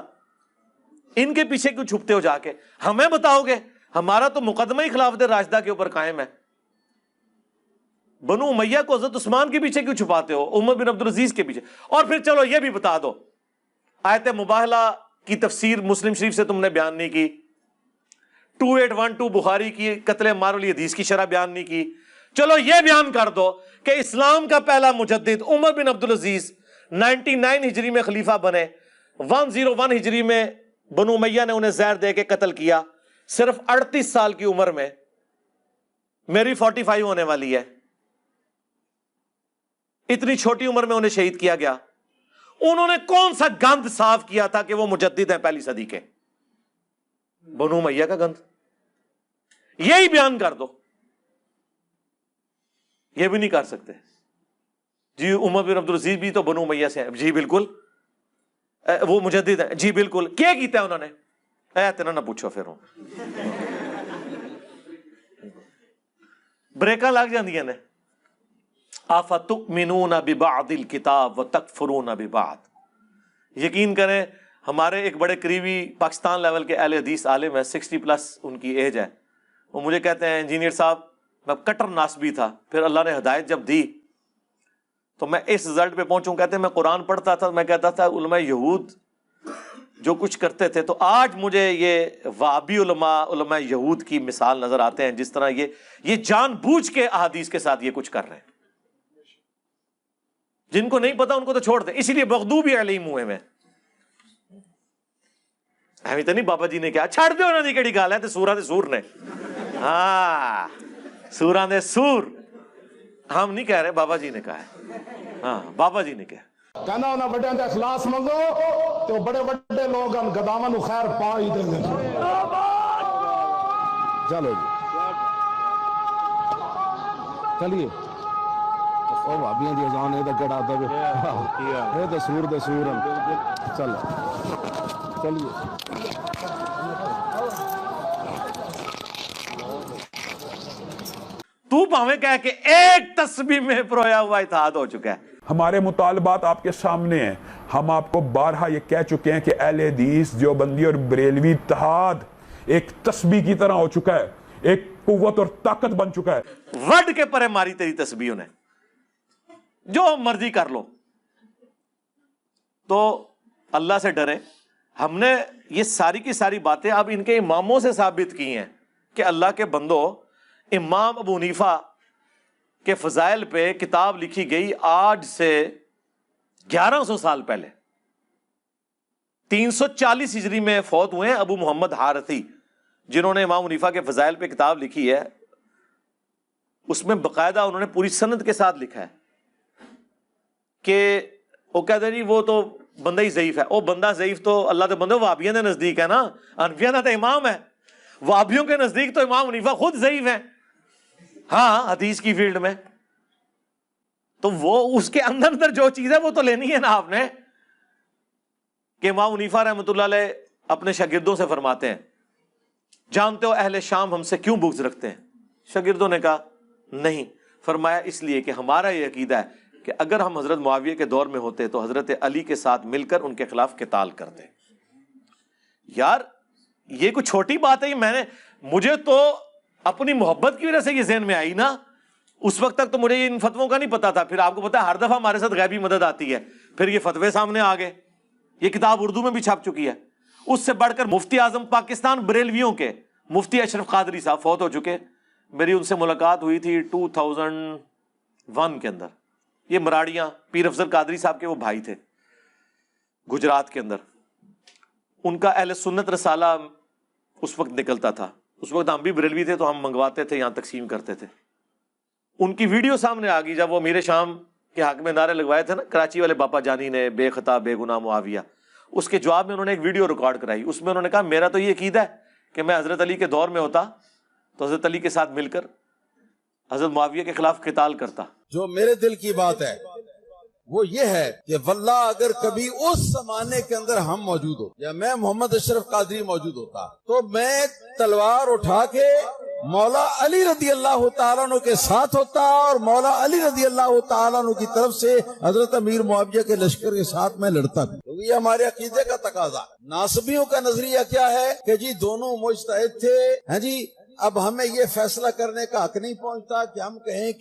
ان کے پیچھے کیوں چھپتے ہو جا کے؟ ہمیں بتاؤ گے، ہمارا تو مقدمہ ہی خلافت راشدہ کے اوپر قائم ہے. بنو امیہ کو حضرت عثمان کے پیچھے کیوں چھپاتے ہو، عمر بن عبد العزیز کے پیچھے؟ اور پھر چلو یہ بھی بتا دو، آیت مباہلہ کی تفسیر مسلم شریف سے تم نے بیان نہیں کی، 2812 بخاری کی قتل عمار علی حدیث کی شرح بیان نہیں کی. چلو یہ بیان کر دو کہ اسلام کا پہلا مجدد عمر بن عبد العزیز 99 ہجری میں خلیفہ بنے، 101 ہجری میں بنو امیہ نے انہیں زہر دے کے قتل کیا، صرف 38 سال کی عمر میں. میری 45 ہونے والی ہے. اتنی چھوٹی عمر میں انہیں شہید کیا گیا. انہوں نے کون سا گند صاف کیا تھا کہ وہ مجدد ہیں پہلی صدی کے؟ بنو امیہ کا گند. یہی بیان کر دو. یہ بھی نہیں کر سکتے. جی عمر بن عبد العزیز بھی تو بنو امیہ سے ہیں. جی بالکل. وہ مجدد ہیں. جی بالکل. کیا کیتا ہے انہوں نے؟ اتنا نہ پوچھو پھر. بریکاں لگ جاندیاں نے. افتؤمنون ببعض الکتاب وتکفرون ببعض. یقین کریں ہمارے ایک بڑے قریبی پاکستان لیول کے اہل حدیث عالم ہے، 60+ ان کی ایج ہے. وہ مجھے کہتے ہیں انجینئر صاحب میں کٹر ناسبی تھا، پھر اللہ نے ہدایت جب دی تو میں اس رزلٹ پہ پہنچوں. کہتے ہیں میں قرآن پڑھتا تھا، میں کہتا تھا علماء یہود جو کچھ کرتے تھے. تو آج مجھے یہ وہابی علماء یہود کی مثال نظر آتے ہیں، جس طرح یہ جان بوجھ کے احادیث کے ساتھ یہ کچھ کر رہے ہیں. جن کو نہیں پتا ان کو تو چھوڑ دیں، اسی لیے مغضوب علیہم ہوئے میں. ایویں تو نہیں بابا جی نے کیا چھڑ دو انہوں نے کیڑی گل ہے، تے سوراں دے سور نے. ہاں سوراں دے سور، ہم نہیں کہہ رہے، بابا جی نے کہا ہے. ہاں بابا جی نے کہا.
کہنا انہاں بڑیاں دا اخلاص منگو تو بڑے بڑے لوگ ان گداواں نو خیر پا ہی دیں گے. چلو جی چلیے او بھابیاں دی اذان اے تے گڑا دے اے تے سور دے سور چل چلیے.
تو پاویں کہہ کہ ایک تسبیح میں پرویا ہوا اتحاد ہو چکا ہے.
ہمارے مطالبات آپ کے سامنے ہیں. ہم آپ کو بارہا یہ کہہ چکے ہیں کہ اہل حدیث دیوبندی اور بریلوی اتحاد ایک تسبیح کی طرح ہو چکا ہے، ایک قوت اور طاقت بن چکا ہے.
وڈ کے پرے ماری تیری تسبیحوں نے، جو مرضی کر لو. تو اللہ سے ڈرے. ہم نے یہ ساری کی ساری باتیں اب ان کے اماموں سے ثابت کی ہیں کہ اللہ کے بندو، امام ابو حنیفہ کے فضائل پہ کتاب لکھی گئی آج سے 1100 سال پہلے. 340 ہجری میں فوت ہوئے ہیں ابو محمد حارثی، جنہوں نے امام حنیفہ کے فضائل پہ کتاب لکھی ہے. اس میں باقاعدہ انہوں نے پوری سند کے ساتھ لکھا ہے کہ وہ کہتے ہیں جی وہ تو بندہ ہی ضعیف ہے. وہ بندہ ضعیف تو اللہ کے بندے وہابیوں کے نزدیک ہے نا، حنفیہ کا تو امام ہے. وہابیوں کے نزدیک تو امام حنیفہ خود ضعیف ہے، ہاں حدیث کی فیلڈ میں. تو وہ اس کے اندر جو چیز ہے وہ تو لینی ہے نا آپ نے. کہ امام حنیفہ رحمۃ اللہ علیہ اپنے شاگردوں سے فرماتے ہیں، جانتے ہو اہل شام ہم سے کیوں بغض رکھتے ہیں؟ شاگردوں نے کہا نہیں. فرمایا اس لیے کہ ہمارا یہ عقیدہ ہے کہ اگر ہم حضرت معاویہ کے دور میں ہوتے تو حضرت علی کے ساتھ مل کر ان کے خلاف قتال کرتے. یار یہ کوئی چھوٹی بات ہے. مجھے تو اپنی محبت کی وجہ سے یہ ذہن میں آئی نا. اس وقت تک تو مجھے ان فتووں کا نہیں پتا تھا. پھر آپ کو پتا ہے ہر دفعہ ہمارے ساتھ غیبی مدد آتی ہے. پھر یہ فتوے سامنے آ گئے. یہ کتاب اردو میں بھی چھپ چکی ہے. اس سے بڑھ کر مفتی اعظم پاکستان بریلویوں کے مفتی اشرف قادری صاحب فوت ہو چکے. میری ان سے ملاقات ہوئی تھی 2001 کے اندر. یہ مراڑیاں پیر افضل قادری صاحب کے وہ بھائی تھے گجرات کے اندر. ان کا اہل سنت رسالہ اس وقت نکلتا تھا. اس وقت ہم بھی بریلوی تھے تو ہم منگواتے تھے، یہاں تقسیم کرتے تھے. ان کی ویڈیو سامنے آ گئی جب وہ امیر شام کے حق میں نعرے لگوائے تھے نا کراچی والے باپا جانی نے، بے خطا بے گناہ معاویہ. اس کے جواب میں انہوں نے ایک ویڈیو ریکارڈ کرائی. اس میں انہوں نے کہا میرا تو یہ عقیدہ ہے کہ میں حضرت علی کے دور میں ہوتا تو حضرت علی کے ساتھ مل کر حضرت معاویہ کے خلاف قتال کرتا.
جو میرے دل کی بات ہے وہ یہ ہے کہ واللہ اگر کبھی اس زمانے کے اندر ہم موجود ہو یا میں محمد اشرف قادری موجود ہوتا تو میں تلوار اٹھا کے مولا علی رضی اللہ تعالیٰ عنہ کے ساتھ ہوتا اور مولا علی رضی اللہ تعالیٰ عنہ کی طرف سے حضرت امیر معاویہ کے لشکر کے ساتھ میں لڑتا بھی. کیونکہ یہ ہمارے عقیدے کا تقاضا. ناصبیوں کا نظریہ کیا ہے کہ جی دونوں مجتہد تھے. ہاں جی اب ہمیں یہ فیصلہ کرنے کا حق نہیں پہنچتا کہ ہم کہیں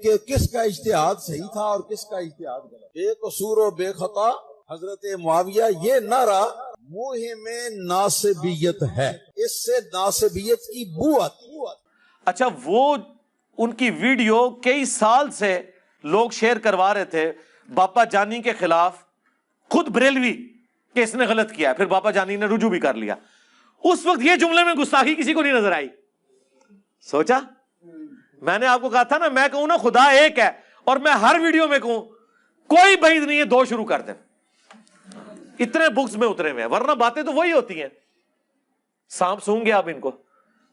کہ کس کا اجتہاد صحیح تھا اور کس کا اجتہاد غلط. بے قصور و بے خطا حضرت معاویہ، یہ نعرہ مہم ناصبیت ہے. اس سے ناصبیت کی بو آتی.
اچھا وہ ان کی ویڈیو کئی سال سے لوگ شیئر کروا رہے تھے باپا جانی کے خلاف، خود بریلوی کہ اس نے غلط کیا. پھر باپا جانی نے رجوع بھی کر لیا. اس وقت یہ جملے میں گستاخی کسی کو نہیں نظر آئی. سوچا میں نے آپ کو کہا تھا نا، میں کہوں نا خدا ایک ہے اور میں ہر ویڈیو میں کہوں کوئی بعید نہیں ہے دو شروع کر دیں. اتنے بکس میں اترے ہوئے ہیں، ورنہ باتیں تو وہی ہوتی ہیں. سانپ سونگ گے آپ ان کو.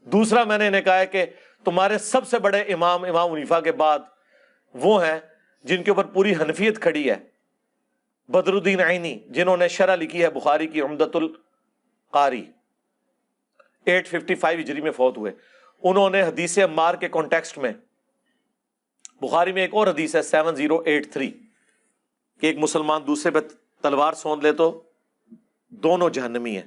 دوسرا میں نے انہیں کہا ہے کہ تمہارے سب سے بڑے امام حنیفہ کے بعد وہ ہیں جن کے اوپر پوری حنفیت کھڑی ہے، بدر الدین عینی، جنہوں نے شرح لکھی ہے بخاری کی عمدۃ القاری. 855 ہجری میں فوت ہوئے. انہوں نے حدیث عمار کے کانٹیکسٹ میں، بخاری میں ایک اور حدیث ہے 7083 کہ ایک مسلمان دوسرے پہ تلوار سونت لے تو دونوں جہنمی ہیں.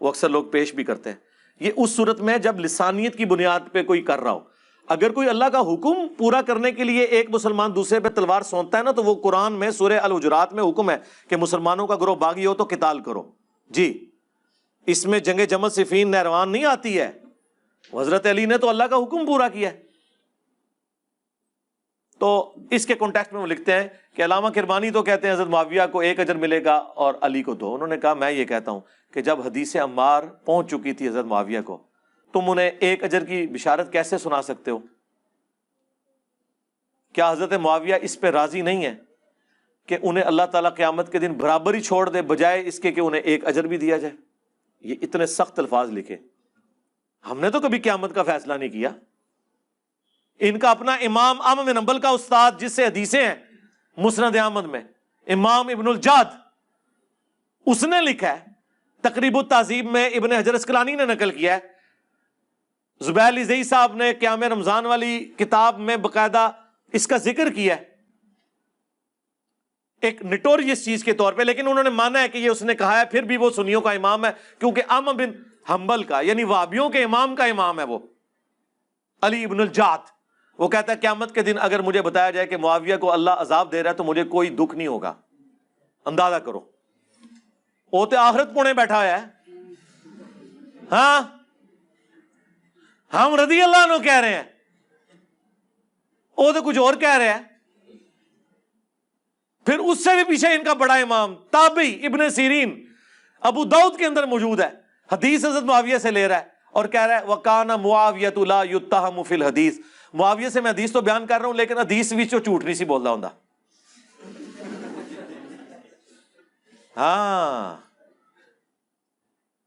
وہ اکثر لوگ پیش بھی کرتے ہیں. یہ اس صورت میں جب لسانیت کی بنیاد پہ کوئی کر رہا ہو. اگر کوئی اللہ کا حکم پورا کرنے کے لیے ایک مسلمان دوسرے پہ تلوار سونتتا ہے نا، تو وہ قرآن میں سورہ الحجرات میں حکم ہے کہ مسلمانوں کا گروہ باغی ہو تو قتال کرو. جی اس میں جنگ جمل صفین نہروان نہیں آتی ہے، حضرت علی نے تو اللہ کا حکم پورا کیا ہے۔ تو اس کے کانٹیکسٹ میں وہ لکھتے ہیں کہ علامہ کرمانی تو کہتے ہیں حضرت معاویہ کو 1 اجر ملے گا اور علی کو 2۔ انہوں نے کہا میں یہ کہتا ہوں کہ جب حدیث عمار پہنچ چکی تھی حضرت معاویہ کو، تم انہیں 1 اجر کی بشارت کیسے سنا سکتے ہو؟ کیا حضرت معاویہ اس پہ راضی نہیں ہے کہ انہیں اللہ تعالیٰ قیامت کے دن برابر ہی چھوڑ دے بجائے اس کے کہ انہیں 1 اجر بھی دیا جائے؟ یہ اتنے سخت الفاظ لکھے۔ ہم نے تو کبھی قیامت کا فیصلہ نہیں کیا۔ ان کا اپنا امام احمد بن حنبل کا استاد جس سے حدیثیں ہیں مسند احمد میں، امام ابن الجاد، اس نے لکھا ہے، تقریب التہذیب میں ابن حجر اسقلانی نے نقل کیا ہے، زبیر علی زئی صاحب نے قیام رمضان والی کتاب میں باقاعدہ اس کا ذکر کیا ہے ایک نٹوریس چیز کے طور پہ، لیکن انہوں نے مانا ہے کہ یہ اس نے کہا ہے، پھر بھی وہ سنیوں کا امام ہے، کیونکہ احمد بن حنبل کا یعنی وہابیوں کے امام کا امام ہے وہ علی ابن الجعد۔ وہ کہتا ہے قیامت کے دن اگر مجھے بتایا جائے کہ معاویہ کو اللہ عذاب دے رہا ہے تو مجھے کوئی دکھ نہیں ہوگا۔ اندازہ کرو، وہ تو آخرت پونے بیٹھا ہوا ہے، ہاں ہم رضی اللہ عنہ کہہ رہے ہیں، وہ تو کچھ اور کہہ رہے ہیں۔ پھر اس سے بھی پیچھے ان کا بڑا امام تابعی ابن سیرین ابو داؤد کے اندر موجود ہے، حدیث حضرت معاویہ سے لے رہا ہے اور کہہ رہا ہے وَقَانَ مُعَاوِيَةُ لَا يُتَّهَمُ فِي الْحَدِيثِ، معاویہ سے میں حدیث تو بیان کر رہا ہوں لیکن حدیث بھی جو جھوٹ نہیں سی بول رہا ہوں۔ ہاں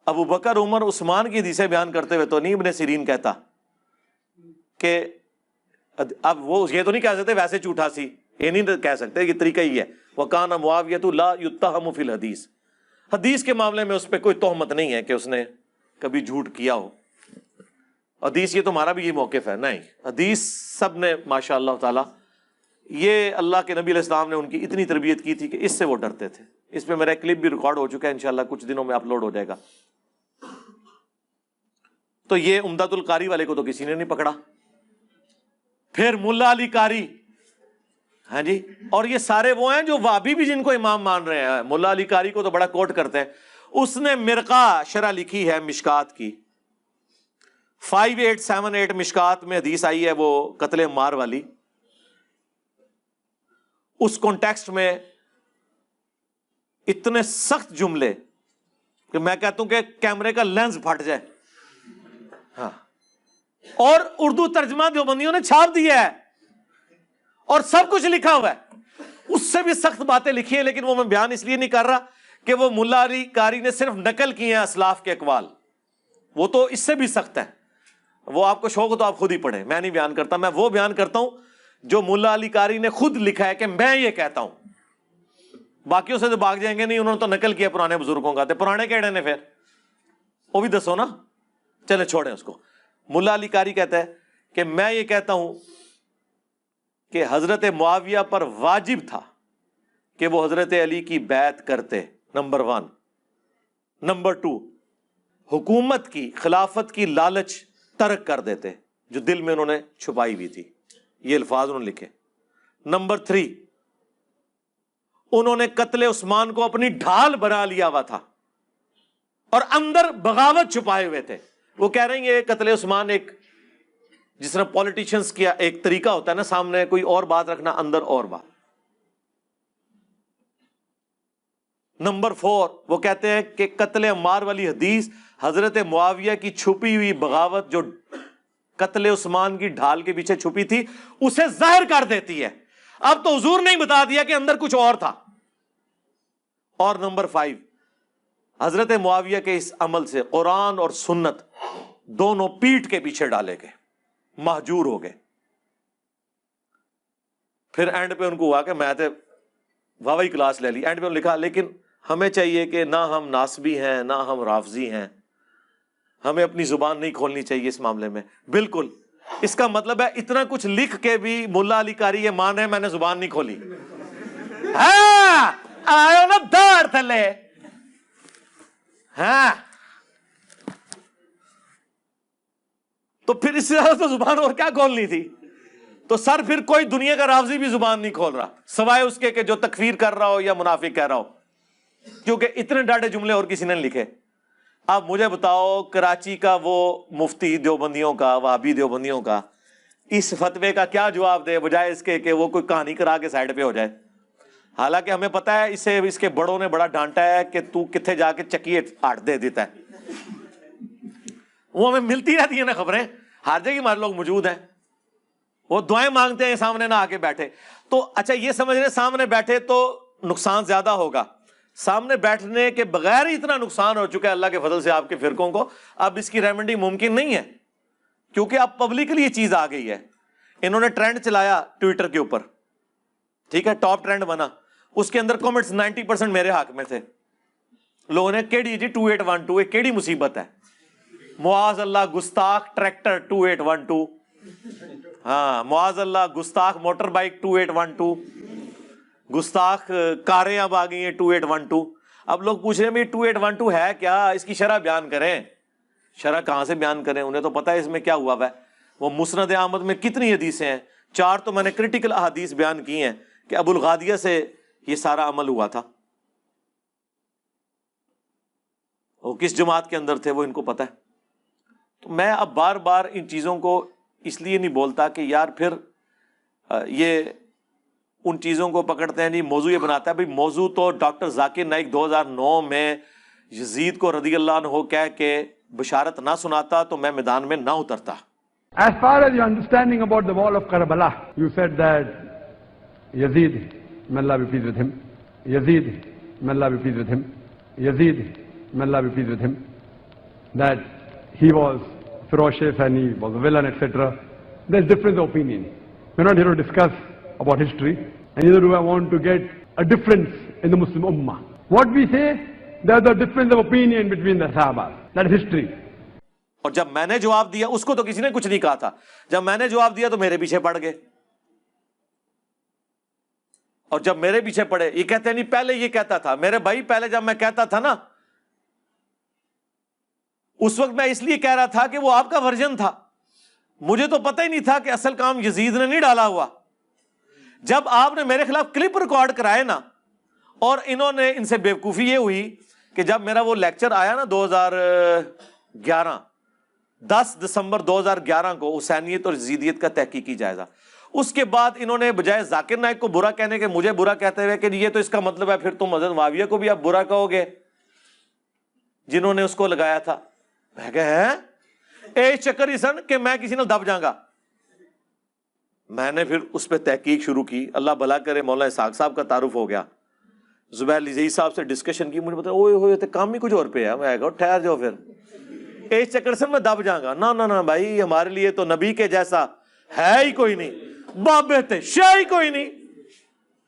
ابو بکر عمر عثمان کی حدیثیں بیان کرتے ہوئے تو نہیں ابن سیرین کہتا کہ اب وہ یہ تو نہیں کہہ سکتے ویسے جھوٹا سی، یہ نہیں کہہ سکتے، یہ طریقہ ہی ہے وَقَانَ مُعَاوِيَةُ لَا يُتَّهَمُ فِي الْحَدِيثِ، حدیث کے معاملے میں اس پہ کوئی تہمت نہیں ہے کہ اس نے کبھی جھوٹ کیا ہو۔ حدیث یہ تمہارا بھی یہ موقف ہے، نہیں، حدیث سب نے ماشاء اللہ تعالی، یہ اللہ کے نبی علیہ السلام نے ان کی اتنی تربیت کی تھی کہ اس سے وہ ڈرتے تھے۔ اس پہ میرا کلپ بھی ریکارڈ ہو چکا ہے، انشاءاللہ کچھ دنوں میں اپلوڈ ہو جائے گا۔ تو یہ عمدۃ القاری والے کو تو کسی نے نہیں پکڑا۔ پھر ملا علی قاری، ہاں جی، اور یہ سارے وہ ہیں جو وہابی بھی جن کو امام مان رہے ہیں۔ ملا علی قاری کو تو بڑا کوٹ کرتے ہیں، اس نے مرقہ شرح لکھی ہے مشکات کی، 5878 مشکات میں حدیث آئی ہے وہ قتل عمار والی۔ اس کانٹیکسٹ میں اتنے سخت جملے کہ میں کہتا ہوں کہ کیمرے کا لینز پھٹ جائے، ہاں، اور اردو ترجمہ دیوبندیوں نے چھاپ دیا ہے اور سب کچھ لکھا ہوا ہے، اس سے بھی سخت باتیں لکھی ہیں، لیکن وہ میں بیان اس لیے نہیں کر رہا کہ وہ ملا علی قاری نے صرف نقل کیے ہیں اسلاف کے اقوال، وہ تو اس سے بھی سخت ہے۔ وہ آپ کو شوق ہو تو آپ خود ہی پڑھیں، میں نہیں بیان کرتا، میں وہ بیان کرتا ہوں جو ملا علی قاری نے خود لکھا ہے کہ میں یہ کہتا ہوں۔ باقیوں سے تو بھاگ جائیں گے نہیں، انہوں نے تو نقل کیا پرانے بزرگوں کا، پرانے کہڑے نے پھر وہ بھی دسو نا، چلے چھوڑیں اس کو۔ ملا علی قاری کہتا ہے کہ میں یہ کہتا ہوں کہ حضرت معاویہ پر واجب تھا کہ وہ حضرت علی کی بیعت کرتے، نمبر 1۔ نمبر 2، حکومت کی خلافت کی لالچ ترک کر دیتے جو دل میں انہوں نے چھپائی ہوئی تھی، یہ الفاظ انہوں نے لکھے۔ نمبر 3، انہوں نے قتل عثمان کو اپنی ڈھال بنا لیا ہوا تھا اور اندر بغاوت چھپائے ہوئے تھے۔ وہ کہہ رہے ہیں یہ قتل عثمان ایک جس طرح پولیٹیشنز کیا ایک طریقہ ہوتا ہے نا، سامنے کوئی اور بات رکھنا، اندر اور بات۔ نمبر 4، وہ کہتے ہیں کہ قتل عمار والی حدیث حضرت معاویہ کی چھپی ہوئی بغاوت جو قتل عثمان کی ڈھال کے پیچھے چھپی تھی اسے ظاہر کر دیتی ہے۔ اب تو حضور نے بتا دیا کہ اندر کچھ اور تھا۔ اور نمبر 5، حضرت معاویہ کے اس عمل سے قرآن اور سنت دونوں پیٹ کے پیچھے ڈالے گئے، مہجور ہو گئے۔ پھر اینڈ پہ ان کو ہوا کہ میں تو واوی کلاس لے لی، اینڈ پہ انہوں نے لکھا لیکن ہمیں چاہیے کہ نہ ہم ناسبی ہیں نہ ہم رافضی ہیں، ہمیں اپنی زبان نہیں کھولنی چاہیے اس معاملے میں۔ بالکل، اس کا مطلب ہے اتنا کچھ لکھ کے بھی ملا علی قاری یہ مان رہے ہیں میں نے زبان نہیں کھولی۔ ہاں آئے نا دار تھلے، ہاں تو پھر اس سے زیادہ تو زبان اور کیا کھولنی تھی؟ تو سر پھر کوئی دنیا کا رافضی بھی زبان نہیں کھول رہا سوائے اس کے کہ جو تکفیر کر رہا ہو یا منافق کہہ رہا ہو۔ کیونکہ اتنے ڈاڈے جملے اور کسی نے نہیں لکھے. اب مجھے بتاؤ کراچی کا وہ مفتی دیوبندیوں کا، وہابی دیوبندیوں کا، اس فتوے کا کیا جواب دے بجائے اس کے کہ وہ کوئی کہانی کرا کے سائڈ پہ ہو جائے. حالانکہ ہمیں پتا ہے اسے اس کے بڑوں نے بڑا ڈانٹا ہے کہ تو کتنے جا کے چکیے آٹ دے دیتا ہے. وہ ہمیں ملتی رہتی ہیں نا خبریں، ہر جگہ ہمارے لوگ موجود ہیں، وہ دعائیں مانگتے ہیں سامنے نہ آ کے بیٹھے. تو اچھا یہ سمجھ رہے سامنے بیٹھے تو نقصان زیادہ ہوگا، سامنے بیٹھنے کے بغیر ہی اتنا نقصان ہو چکا ہے اللہ کے فضل سے آپ کے فرقوں کو. اب اس کی ریمیڈی ممکن نہیں ہے کیونکہ اب پبلکلی یہ چیز آ گئی ہے. انہوں نے ٹرینڈ چلایا ٹویٹر کے اوپر، ٹھیک ہے، ٹاپ ٹرینڈ بنا، اس کے اندر کامنٹس 90% میرے حق میں تھے. لوگوں نے کیڑی جی 2812 یہ کیڑی مصیبت ہے، معاذ اللہ گستاخ ٹریکٹر 2812، ہاں معاذ اللہ گستاخ موٹر بائک 2812، گستاخ کاریں اب آ گئی ہیں 2812. اب لوگ پوچھ رہے ہیں 2812 ہے کیا، اس کی شرح بیان کریں. شرح کہاں سے بیان کریں، انہیں تو پتا ہے اس میں کیا ہوا ہے. وہ مسند احمد میں کتنی حدیثیں ہیں، 4 تو میں نے کرٹیکل احادیث بیان کی ہیں کہ ابو الغادیہ سے یہ سارا عمل ہوا تھا. وہ کس جماعت کے اندر تھے وہ ان کو پتا ہے. تو میں اب بار بار ان چیزوں کو اس لیے نہیں بولتا کہ یار پھر یہ ان چیزوں کو پکڑتے ہیں. نہیں موضوع یہ بناتا ہے بھائی موضوع تو ڈاکٹر ذاکر نائک 2009 میں یزید کو رضی اللہ عنہ کہہ کے بشارت نہ سناتا تو میں میدان میں نہ اترتا.
As far as your understanding about the wall of Karbala, you said that Yazid, may Allah be pleased with him, Yazid, may Allah be pleased with him, Yazid, may Allah be pleased with him, that he was ferocious and he was a villain, etc. There's difference of opinion. We're not here to discuss about history, and neither do I want to get a difference in the Muslim Ummah. What we say, there's a difference of opinion between the Sahabas. That is history.
اور جب میں نے جواب دیا اس کو تو کسی نے کچھ نہیں کہا تھا، جب میں نے جواب دیا تو میرے پیچھے پڑ گئے. اور جب میرے پیچھے پڑے یہ کہتے نہیں پہلے یہ کہتا تھا. میرے بھائی پہلے جب میں کہتا تھا نا اس وقت میں اس لیے کہہ رہا تھا کہ وہ آپ کا ورژن تھا، مجھے تو پتہ ہی نہیں تھا کہ اصل کام یزید نے نہیں ڈالا ہوا. جب آپ نے میرے خلاف کلپ ریکارڈ کرائے نا، اور انہوں نے ان سے بیوقوفی یہ ہوئی کہ جب میرا وہ لیکچر آیا نا 2011 10 دسمبر 2011 کو حسینیت اور یزیدیت کا تحقیقی جائزہ، اس کے بعد انہوں نے بجائے ذاکر نائک کو برا کہنے کے مجھے برا کہتے ہوئے کہ یہ تو اس کا مطلب ہے پھر تم حضرت معاویہ کو بھی اب برا کہو گے جنہوں نے اس کو لگایا تھا. میں کہا ہے اے چکر ہی سن کہ میں کسی نے دب جاؤں گا. میں نے پھر اس پہ تحقیق شروع کی، اللہ بھلا کرے مولانا اسحاق صاحب کا تعارف ہو گیا، زبیر لذیذ صاحب سے ڈسکشن کی، مجھے بتا اوئے ہوئے تو کام ہی کچھ اور پہ ہے. میں کہا ٹھہر جاؤ پھر ایک چکر سے میں دب جاؤں گا. نہ بھائی ہمارے لیے تو نبی کے جیسا ہے ہی کوئی نہیں، بابے تھے شاہ ہی کوئی نہیں.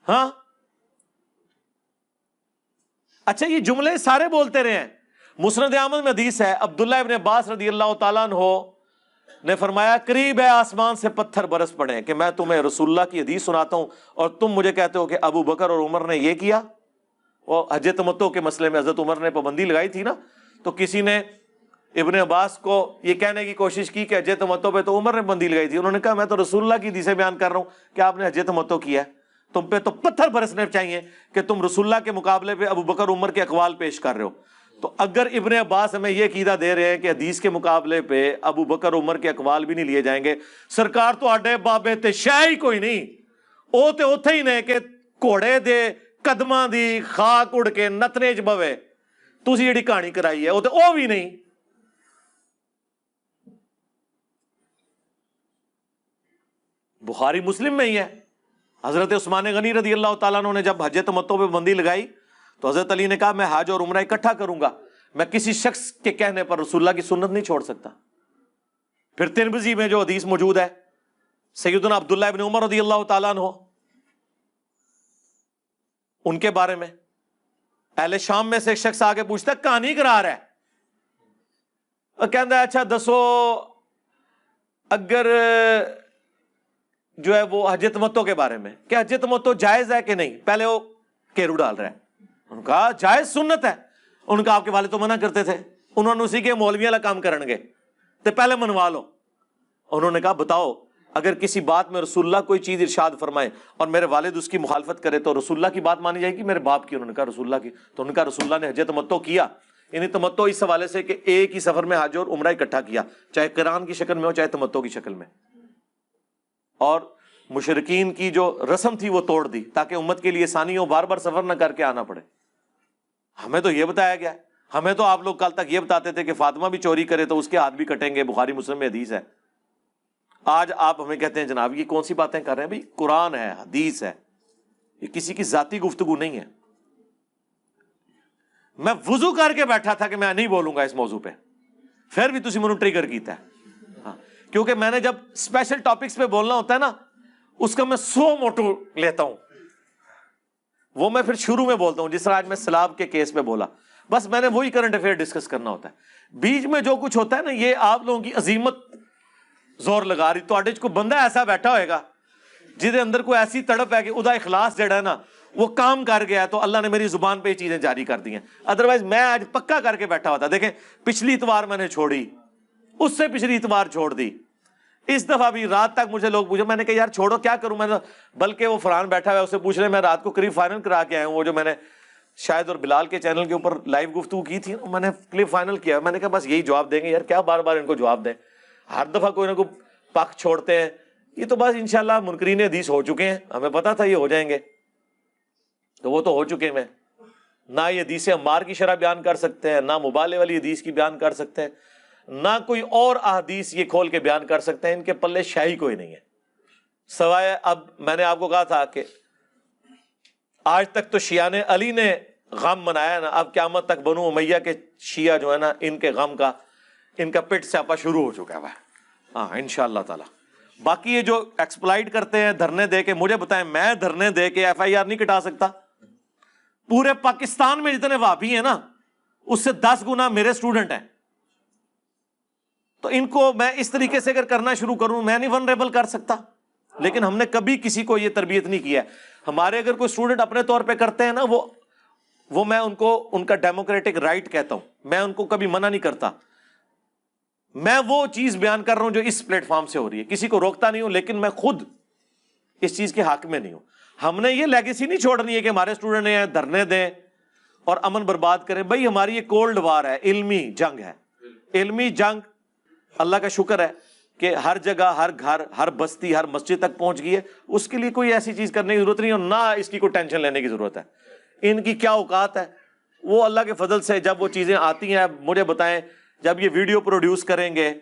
ہاں اچھا یہ جملے سارے بولتے رہے ہیں. مسند احمد میں حدیث ہے عبداللہ ابن عباس رضی اللہ تعالیٰ عنہ نے فرمایا قریب ہے آسمان سے پتھر برس پڑے کہ میں تمہیں رسول اللہ کی حدیث سناتا ہوں اور تم مجھے کہتے ہو کہ ابو بکر اور عمر نے یہ کیا. وہ حج تمتع کے مسئلے میں حضرت عمر نے پابندی لگائی تھی نا، تو کسی نے ابن عباس کو یہ کہنے کی کوشش کی کہ حج تمتع پہ تو عمر نے پابندی لگائی تھی. انہوں نے کہا میں تو رسول اللہ کی حدیثیں بیان کر رہا ہوں کہ آپ نے حج تمتع کیا ہے، تم پہ تو پتھر برسنے چاہیے کہ تم رسول اللہ کے مقابلے پہ ابو بکر عمر کے اقوال پیش کر رہے ہو. تو اگر ابن عباس ہمیں یہ عقیدہ دے رہے ہیں کہ حدیث کے مقابلے پہ ابو بکر عمر کے اقوال بھی نہیں لیے جائیں گے، سرکار تو آڈے بابے تے شاہ ہی کوئی نہیں، او تے اوتھے ہی نے کہ گھوڑے دے قدماں دی خاک اڑ کے نتنے چ بوے، تسی جڑی کہانی کرائی ہے او تے او بھی نہیں. بخاری مسلم میں ہی ہے. حضرت عثمان غنی رضی اللہ تعالیٰ عنہ نے جب حج تمتع پہ پابندی لگائی تو حضرت علی نے کہا میں حج اور عمرہ اکٹھا کروں گا، میں کسی شخص کے کہنے پر رسول اللہ کی سنت نہیں چھوڑ سکتا. پھر ترمذی میں جو حدیث موجود ہے سیدنا عبداللہ ابن عمر رضی اللہ تعالیٰ عنہ ان کے بارے میں، اہل شام میں سے ایک شخص آگے پوچھتا ہے کہانی کرا رہا ہے، کہتا ہے اچھا دسو اگر جو ہے وہ حج تمتع کے بارے میں کہ حج تمتع جائز ہے کہ نہیں، پہلے وہ کیرو ڈال رہا ہے. ان کا جائز سنت ہے. ان کا آپ کے والد تو منع کرتے تھے، انہوں نے اسی کے مولوی والا کام کرن گے تو پہلے منوا لو. انہوں نے کہا بتاؤ اگر کسی بات میں رسول اللہ کوئی چیز ارشاد فرمائے اور میرے والد اس کی مخالفت کرے تو رسول اللہ کی بات مانی جائے گی؟ میرے باپ کی؟ انہوں نے کہا رسول اللہ کی. تو انہوں نے کہا رسول اللہ نے حج تمتع کیا. یعنی تمتع اس حوالے سے کہ ایک ہی سفر میں حج اور عمرہ اکٹھا کیا، چاہے قران کی شکل میں ہو چاہے تمتع کی شکل میں. اور مشرکین کی جو رسم تھی وہ توڑ دی تاکہ امت کے لیے آسانی ہو، بار بار سفر نہ کر کے آنا پڑے. ہمیں تو یہ بتایا گیا، ہمیں تو آپ لوگ کل تک یہ بتاتے تھے کہ فاطمہ بھی چوری کرے تو اس کے ہاتھ بھی کٹیں گے، بخاری مسلم میں حدیث ہے. آج آپ ہمیں کہتے ہیں جناب یہ کون سی باتیں کر رہے ہیں؟ بھائی قرآن ہے، حدیث ہے، یہ کسی کی ذاتی گفتگو نہیں ہے. میں وضو کر کے بیٹھا تھا کہ میں نہیں بولوں گا اس موضوع پہ، پھر بھی تسی منو ٹریگر کیتا ہے. ہاں، کیونکہ میں نے جب اسپیشل ٹاپکس پہ بولنا ہوتا ہے نا اس کا میں 100 موٹو لیتا ہوں، وہ میں پھر شروع میں بولتا ہوں. جس طرح آج میں سلاب کے کیس پہ بولا، بس میں نے وہی کرنٹ افیئر ڈسکس کرنا ہوتا ہے. بیچ میں جو کچھ ہوتا ہے نا یہ آپ لوگوں کی عظیمت زور لگا رہی. تو آڈیج کو بندہ ایسا بیٹھا ہوئے گا جہدے اندر کوئی ایسی تڑپ ہے کہ ادا اخلاص جڑا ہے نا وہ کام کر گیا تو اللہ نے میری زبان پہ یہ چیزیں جاری کر دی ہیں. ادروائز میں آج پکا کر کے بیٹھا ہوتا. دیکھیں پچھلی اتوار میں نے چھوڑی، اس سے پچھلی اتوار چھوڑ دی، اس دفعہ بھی رات تک مجھے لوگ پوچھے، میں نے کہا یار چھوڑو کیا کروں میں نے. بلکہ وہ فرحان بیٹھا ہوا ہے اسے پوچھ رہے میں رات کو قریب فائنل کرا کے آیا ہوں. وہ جو میں نے شاید اور بلال کے چینل کے اوپر لائیو گفتگو کی تھی میں نے کلپ فائنل کیا. میں نے کہا بس یہی جواب دیں گے یار، کیا بار بار ان کو جواب دیں، ہر دفعہ کوئی نہ کوئی پک چھوڑتے ہیں. یہ تو بس انشاءاللہ منکرین حدیث ہو چکے ہیں، ہمیں پتا تھا یہ ہو جائیں گے تو وہ تو ہو چکے ہیں. نہ یہ حدیث عمار کی شرح بیان کر سکتے ہیں، نہ مبالغے والی حدیث کی بیان کر سکتے ہیں، نہ کوئی اور احادیث یہ کھول کے بیان کر سکتے ہیں. ان کے پلے شاہی کوئی نہیں ہے سوائے، اب میں نے آپ کو کہا تھا کہ آج تک تو شیعان علی نے غم منایا نا، اب قیامت تک بنو امیہ کے شیعہ جو ہے نا ان کے غم کا ان کا پٹ سیاپا شروع ہو چکا ہے. ہاں انشاءاللہ تعالی. باقی یہ جو ایکسپلائٹ کرتے ہیں دھرنے دے کے، مجھے بتائیں میں دھرنے دے کے ایف آئی آر نہیں کٹا سکتا؟ پورے پاکستان میں جتنے وہابی ہیں نا اس سے 10 گنا میرے سٹوڈنٹ ہیں. تو ان کو میں اس طریقے سے اگر کرنا شروع کروں میں نہیں ونریبل کر سکتا. لیکن ہم نے کبھی کسی کو یہ تربیت نہیں کیا ہے. ہمارے اگر کوئی اسٹوڈنٹ اپنے طور پہ کرتے ہیں نا وہ میں ان کو ان کا ڈیموکریٹک رائٹ کہتا ہوں، میں ان کو کبھی منع نہیں کرتا. میں وہ چیز بیان کر رہا ہوں جو اس پلیٹ فارم سے ہو رہی ہے، کسی کو روکتا نہیں ہوں، لیکن میں خود اس چیز کے حق میں نہیں ہوں. ہم نے یہ لیگیسی نہیں چھوڑنی ہے کہ ہمارے اسٹوڈنٹ ہیں دھرنے دیں اور امن برباد کریں. بھائی ہماری یہ کولڈ وار ہے، علمی جنگ ہے. علمی جنگ اللہ کا شکر ہے کہ ہر جگہ ہر گھر ہر بستی ہر مسجد تک پہنچ گئی ہے. اس کے لیے کوئی ایسی چیز کرنے کی ضرورت نہیں اور نہ اس کی کوئی ٹینشن لینے کی ضرورت ہے. ان کی کیا اوقات ہے، وہ اللہ کے فضل سے جب وہ چیزیں آتی ہیں مجھے بتائیں. جب یہ ویڈیو پروڈیوس کریں گے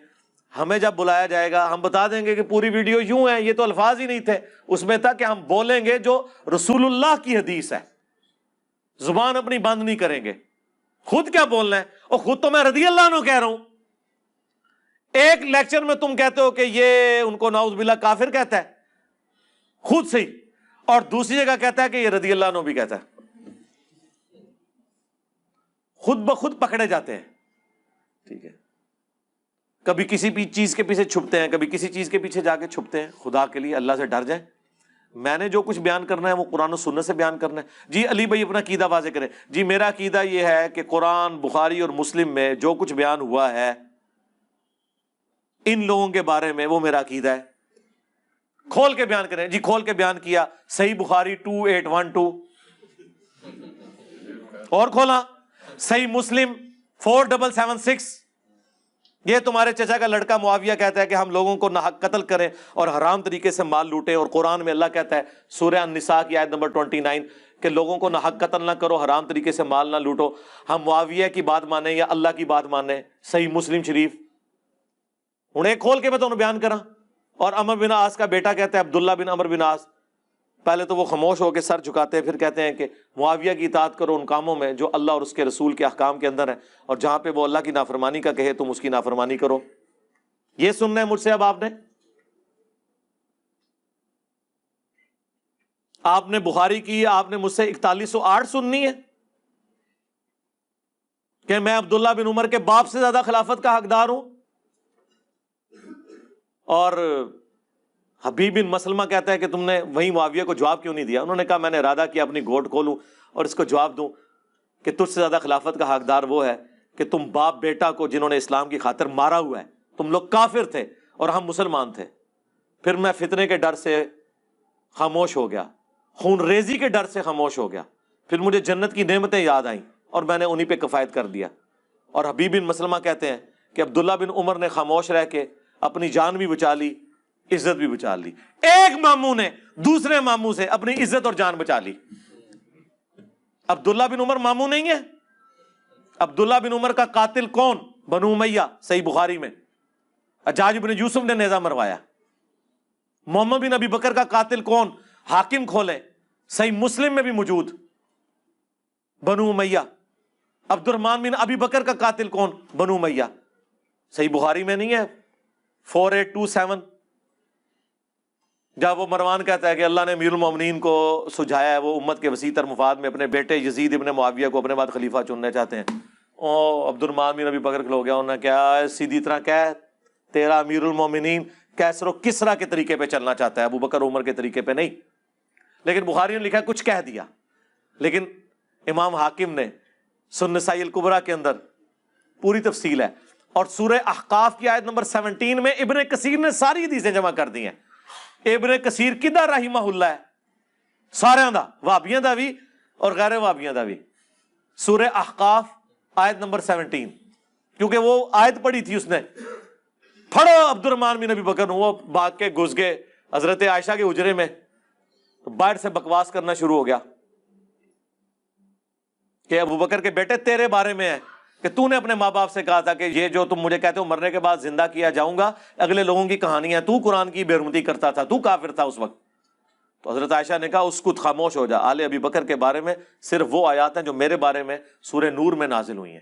ہمیں جب بلایا جائے گا ہم بتا دیں گے کہ پوری ویڈیو یوں ہے، یہ تو الفاظ ہی نہیں تھے، اس میں تھا کہ ہم بولیں گے جو رسول اللہ کی حدیث ہے، زبان اپنی بند نہیں کریں گے. خود کیا بولنا ہے، اور خود تو میں رضی اللہ عنہ کہہ رہا ہوں. ایک لیکچر میں تم کہتے ہو کہ یہ ان کو نعوذ باللہ کافر کہتا ہے خود سے ہی، اور دوسری جگہ کہتا ہے کہ یہ رضی اللہ عنہ بھی کہتا ہے. خود بخود پکڑے جاتے ہیں. ٹھیک ہے، کبھی کسی بھی چیز کے پیچھے چھپتے ہیں، کبھی کسی چیز کے پیچھے جا کے چھپتے ہیں. خدا کے لیے اللہ سے ڈر جائیں. میں نے جو کچھ بیان کرنا ہے وہ قرآن و سنت سے بیان کرنا ہے. جی علی بھائی اپنا عقیدہ واضح کریں. جی میرا عقیدہ یہ ہے کہ قرآن بخاری اور مسلم میں جو کچھ بیان ہوا ہے ان لوگوں کے بارے میں وہ میرا عقیدہ ہے. کھول کے بیان کریں. جی کھول کے بیان کیا، صحیح بخاری 2812 اور کھولا صحیح مسلم 4776. یہ تمہارے چچا کا لڑکا معاویہ کہتا ہے کہ ہم لوگوں کو ناحق قتل کریں اور حرام طریقے سے مال لوٹیں، اور قرآن میں اللہ کہتا ہے سورہ النساء کی آیت نمبر 29 کہ لوگوں کو ناحق قتل نہ کرو، حرام طریقے سے مال نہ لوٹو. ہم معاویہ کی بات مانیں یا اللہ کی بات مانیں؟ صحیح مسلم شریف. ہوں ایک کھول کے میں تمہیں بیان کراں. اور عمر بن عاص کا بیٹا کہتا ہے عبداللہ بن عمر بن عاص، پہلے تو وہ خاموش ہو کے سر جھکاتے ہیں، پھر کہتے ہیں کہ معاویہ کی اطاعت کرو ان کاموں میں جو اللہ اور اس کے رسول کے احکام کے اندر ہے، اور جہاں پہ وہ اللہ کی نافرمانی کا کہے تم اس کی نافرمانی کرو. یہ سننا ہے مجھ سے. اب آپ نے بخاری کی، آپ نے مجھ سے 4108 سننی ہے کہ میں عبداللہ بن عمر کے باپ سے زیادہ خلافت کا حقدار ہوں. اور حبیب بن مسلمہ کہتا ہے کہ تم نے وہیں معاویہ کو جواب کیوں نہیں دیا؟ انہوں نے کہا میں نے ارادہ کیا اپنی گھوٹ کھولوں اور اس کو جواب دوں کہ تجھ سے زیادہ خلافت کا حقدار وہ ہے کہ تم باپ بیٹا کو جنہوں نے اسلام کی خاطر مارا ہوا ہے. تم لوگ کافر تھے اور ہم مسلمان تھے. پھر میں فتنے کے ڈر سے خاموش ہو گیا, خون ریزی کے ڈر سے خاموش ہو گیا, پھر مجھے جنت کی نعمتیں یاد آئیں اور میں نے انہی پہ کفایت کر دیا. اور حبیب بن مسلمہ کہتے ہیں کہ عبداللہ بن عمر نے خاموش رہ کے اپنی جان بھی بچا لی, عزت بھی بچا لی. ایک ماموں نے دوسرے ماموں سے اپنی عزت اور جان بچا لی. عبداللہ بن عمر ماموں نہیں ہے. عبداللہ بن عمر کا قاتل کون؟ بنو امیہ, صحیح بخاری میں حجاج بن یوسف نے نیزہ مروایا. محمد بن ابی بکر کا قاتل کون؟ حاکم کھولے, صحیح مسلم میں بھی موجود, بنو امیہ. عبد الرحمن بن ابی بکر کا قاتل کون؟ بنو امیہ, صحیح بخاری میں نہیں ہے 4827. جب وہ مروان کہتا ہے کہ اللہ نے امیر المومنین کو سجھایا ہے, وہ امت کے وسیع تر مفاد میں اپنے بیٹے یزید ابن معاویہ کو اپنے بعد خلیفہ چننا چاہتے ہیں, عبد الرحمن بن ابی بکر کھلو گیا, انہوں نے کیا سیدھی طرح کہہ تیرا امیر المومنین کیسر و کسرا کے طریقے پہ چلنا چاہتا ہے, ابو بکر عمر کے طریقے پہ نہیں. لیکن بخاری نے لکھا ہے کچھ کہہ دیا, لیکن امام حاکم نے سنن نسائی الکبریٰ کے اندر پوری تفصیل ہے. اور سورہ احقاف کی آیت نمبر 17 میں ابن کثیر نے ساری حدیثیں جمع کر دی ہیں. ابن کثیر کدھر رحمہ اللہ ہے؟ سارے دا, وہابیاں دا بھی اور غیر وہابیاں دا بھی. سورہ احقاف آیت نمبر 17, کیونکہ وہ آیت پڑھی تھی اس نے, پڑھو عبد الرحمن بن ابی بکر, وہ بھاگ کے گھس گئے حضرت عائشہ کے حجرے میں, تو باہر سے بکواس کرنا شروع ہو گیا کہ ابو بکر کے بیٹے تیرے بارے میں ہے کہ تو نے اپنے ماں باپ سے کہا تھا کہ یہ جو تم مجھے کہتے ہو مرنے کے بعد زندہ کیا جاؤں گا, اگلے لوگوں کی کہانی ہے, تو قرآن کی بے حرمتی کرتا تھا, تو کافر تھا اس وقت. تو حضرت عائشہ نے کہا اسکت, خاموش ہو جا. آل ابی بکر کے بارے میں صرف وہ آیات ہیں جو میرے بارے میں سورہ نور میں نازل ہوئی ہیں,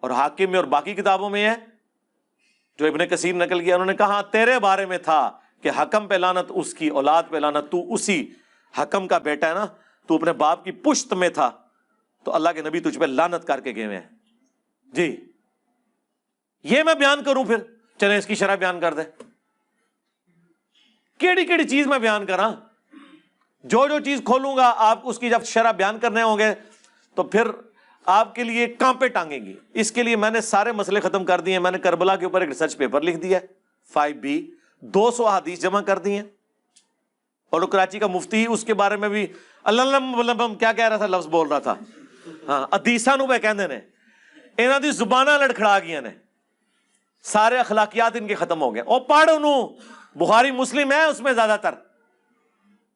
اور حاکم میں اور باقی کتابوں میں ہے جو ابن کثیر نقل کیا. انہوں نے کہا تیرے بارے میں تھا کہ حکم پہ لعنت, اس کی اولاد پہ لعنت, تو اسی حکم کا بیٹا ہے نا, تو اپنے باپ کی پشت میں تھا, تو اللہ کے نبی تجھ پہ لعنت کر کے گئے ہیں. جی یہ میں بیان کروں, پھر چلیں اس کی شرح بیان کر دیں. کیڑی کیڑی چیز میں بیان کراں, جو چیز کھولوں گا آپ اس کی جب شرح بیان کرنے ہوں گے تو پھر آپ کے لیے کانپے ٹانگیں گی. اس کے لیے میں نے سارے مسئلے ختم کر دیے. میں نے کربلا کے اوپر ایک ریسرچ پیپر لکھ دیا 5B, 200 احادیث جمع کر دی ہیں. اور کراچی کا مفتی اس کے بارے میں بھی اللہ کیا کہہ رہا تھا, لفظ بول رہا تھا, ہاں حدیثاں نو پہ کہندے نے, انہاں دی زباناں لڑکھڑا گئیاں نے, سارے اخلاقیات ان کے ختم ہو گئے. اور پڑھ انہوں بخاری مسلم ہے اس میں زیادہ تر,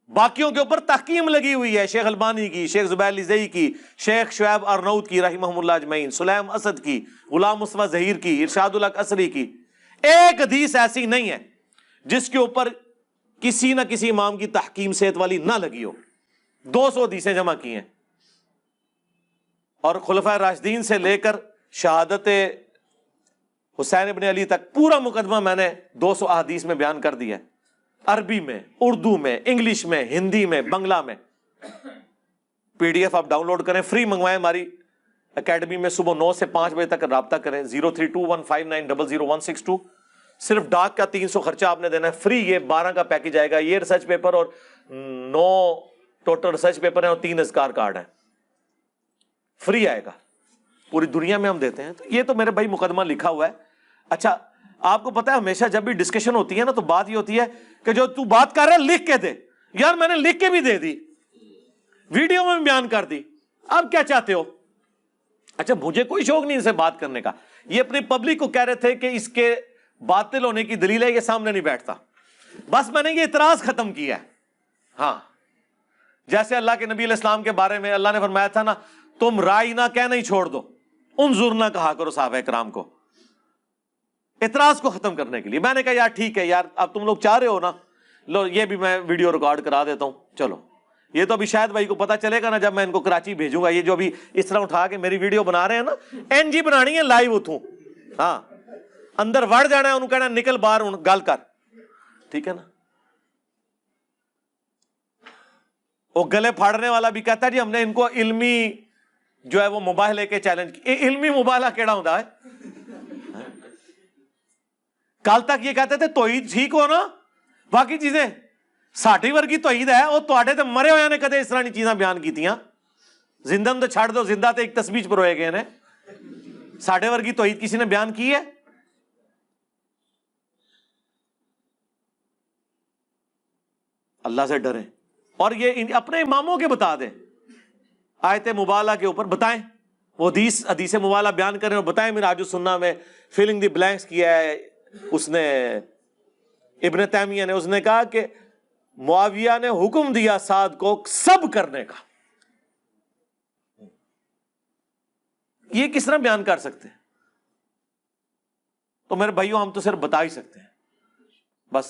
باقیوں کے اوپر تحکیم لگی ہوئی ہے, شیخ البانی کی, شیخ زبیر لزئی کی, شیخ شعیب ارنوت کی رحمہم اللہ اجمعین, سلیم اسد کی, غلام مصطفیٰ ظہیر کی, ارشاد الحق اصری کی. ایک حدیث ایسی نہیں ہے جس کے اوپر کسی نہ کسی امام کی تحکیم صحت والی نہ لگی ہو. 200 حدیثیں جمع کی ہیں, اور خلفائے راشدین سے لے کر شہادت حسین ابن علی تک پورا مقدمہ میں نے 200 احادیث میں بیان کر دیا ہے, عربی میں, اردو میں, انگلش میں, ہندی میں, بنگلہ میں. PDF آپ ڈاؤن لوڈ کریں, فری منگوائیں. ہماری اکیڈمی میں صبح 9 سے 5 بجے تک رابطہ کریں. 032159006162. صرف ڈاک کا 300 خرچہ آپ نے دینا ہے, فری. یہ 12 کا پیکج آئے گا, یہ ریسرچ پیپر اور 9 ٹوٹل ریسرچ پیپر ہیں اور 3 اذکار کارڈ ہیں, فری آئے گا. پوری دنیا میں ہم دیتے ہیں. تو یہ تو میرے بھائی مقدمہ لکھا ہوا ہے. اچھا آپ کو پتا ہے ہمیشہ جب بھی ڈسکشن ہوتی ہے نا, تو بات یہ ہوتی ہے کہ جو تو بات کر رہا ہے لکھ کے دے. یار میں نے لکھ کے بھی دے دی, ویڈیو میں بھی بیان کر دی, آپ کیا چاہتے ہو؟ اچھا مجھے کوئی شوق نہیں اسے بات کرنے کا. یہ اپنی پبلک کو کہہ رہے تھے کہ اس کے باطل ہونے کی دلیل ہے یہ سامنے نہیں بیٹھتا. بس میں نے یہ اعتراض ختم کیا ہے. ہاں جیسے اللہ کے نبی علیہ السلام کے بارے میں اللہ نے فرمایا تھا نا, تم رائی نہ کہنا ہی چھوڑ دو, انظر نہ کہا کرو صحابہ کرام کو. اعتراض کو ختم کرنے کے لیے میں نے کہا یار ٹھیک ہے یار, اب تم لوگ چاہ رہے ہو نا, لو یہ بھی میں ویڈیو ریکارڈ کرا دیتا ہوں. چلو یہ تو ابھی شاید بھائی کو پتا چلے گا نا جب میں ان کو کراچی بھیجوں گا. یہ جو ابھی اس طرح اٹھا کے میری ویڈیو بنا رہے ہیں نا, NG بنانی ہے لائیو اتوں, ہاں اندر وڑ جانا ہے, انہوں کہنا نکل باہر گل کر, ٹھیک ہے نا. وہ گلے پھاڑنے والا بھی کہتا ہے جی ہم نے ان کو علمی جو ہے وہ مباہلے کے چیلنج کی. علمی مباہلہ کیڑا ہوتا ہے؟ کل تک یہ کہتے تھے توحید ٹھیک ہو نا, باقی چیزیں ساٹھی ورگی توحید ہے, وہ تواڈے تے مرے ہوئے نے کدے اس طرح نہیں چیزاں بیان کیتیاں. زندہ تو چھڑ دو, زندہ تے ایک تسبیح پروئے گئے نے, ساڈے ورگی توحید کسی نے بیان کی ہے؟ اللہ سے ڈریں، اور یہ اپنے اماموں کے بتا دیں، آیت مبالہ کے اوپر بتائیں، وہ حدیث مبالہ بیان کریں اور بتائیں منہاج السنہ میں فلنگ دی بلینکس کیا ہے اس نے، ابن تیمیہ نے، اس نے کہا کہ معاویہ نے حکم دیا سعد کو سب کرنے کا. یہ کس طرح بیان کر سکتے ہیں؟ تو میرے بھائیوں ہم تو صرف بتا ہی سکتے ہیں بس.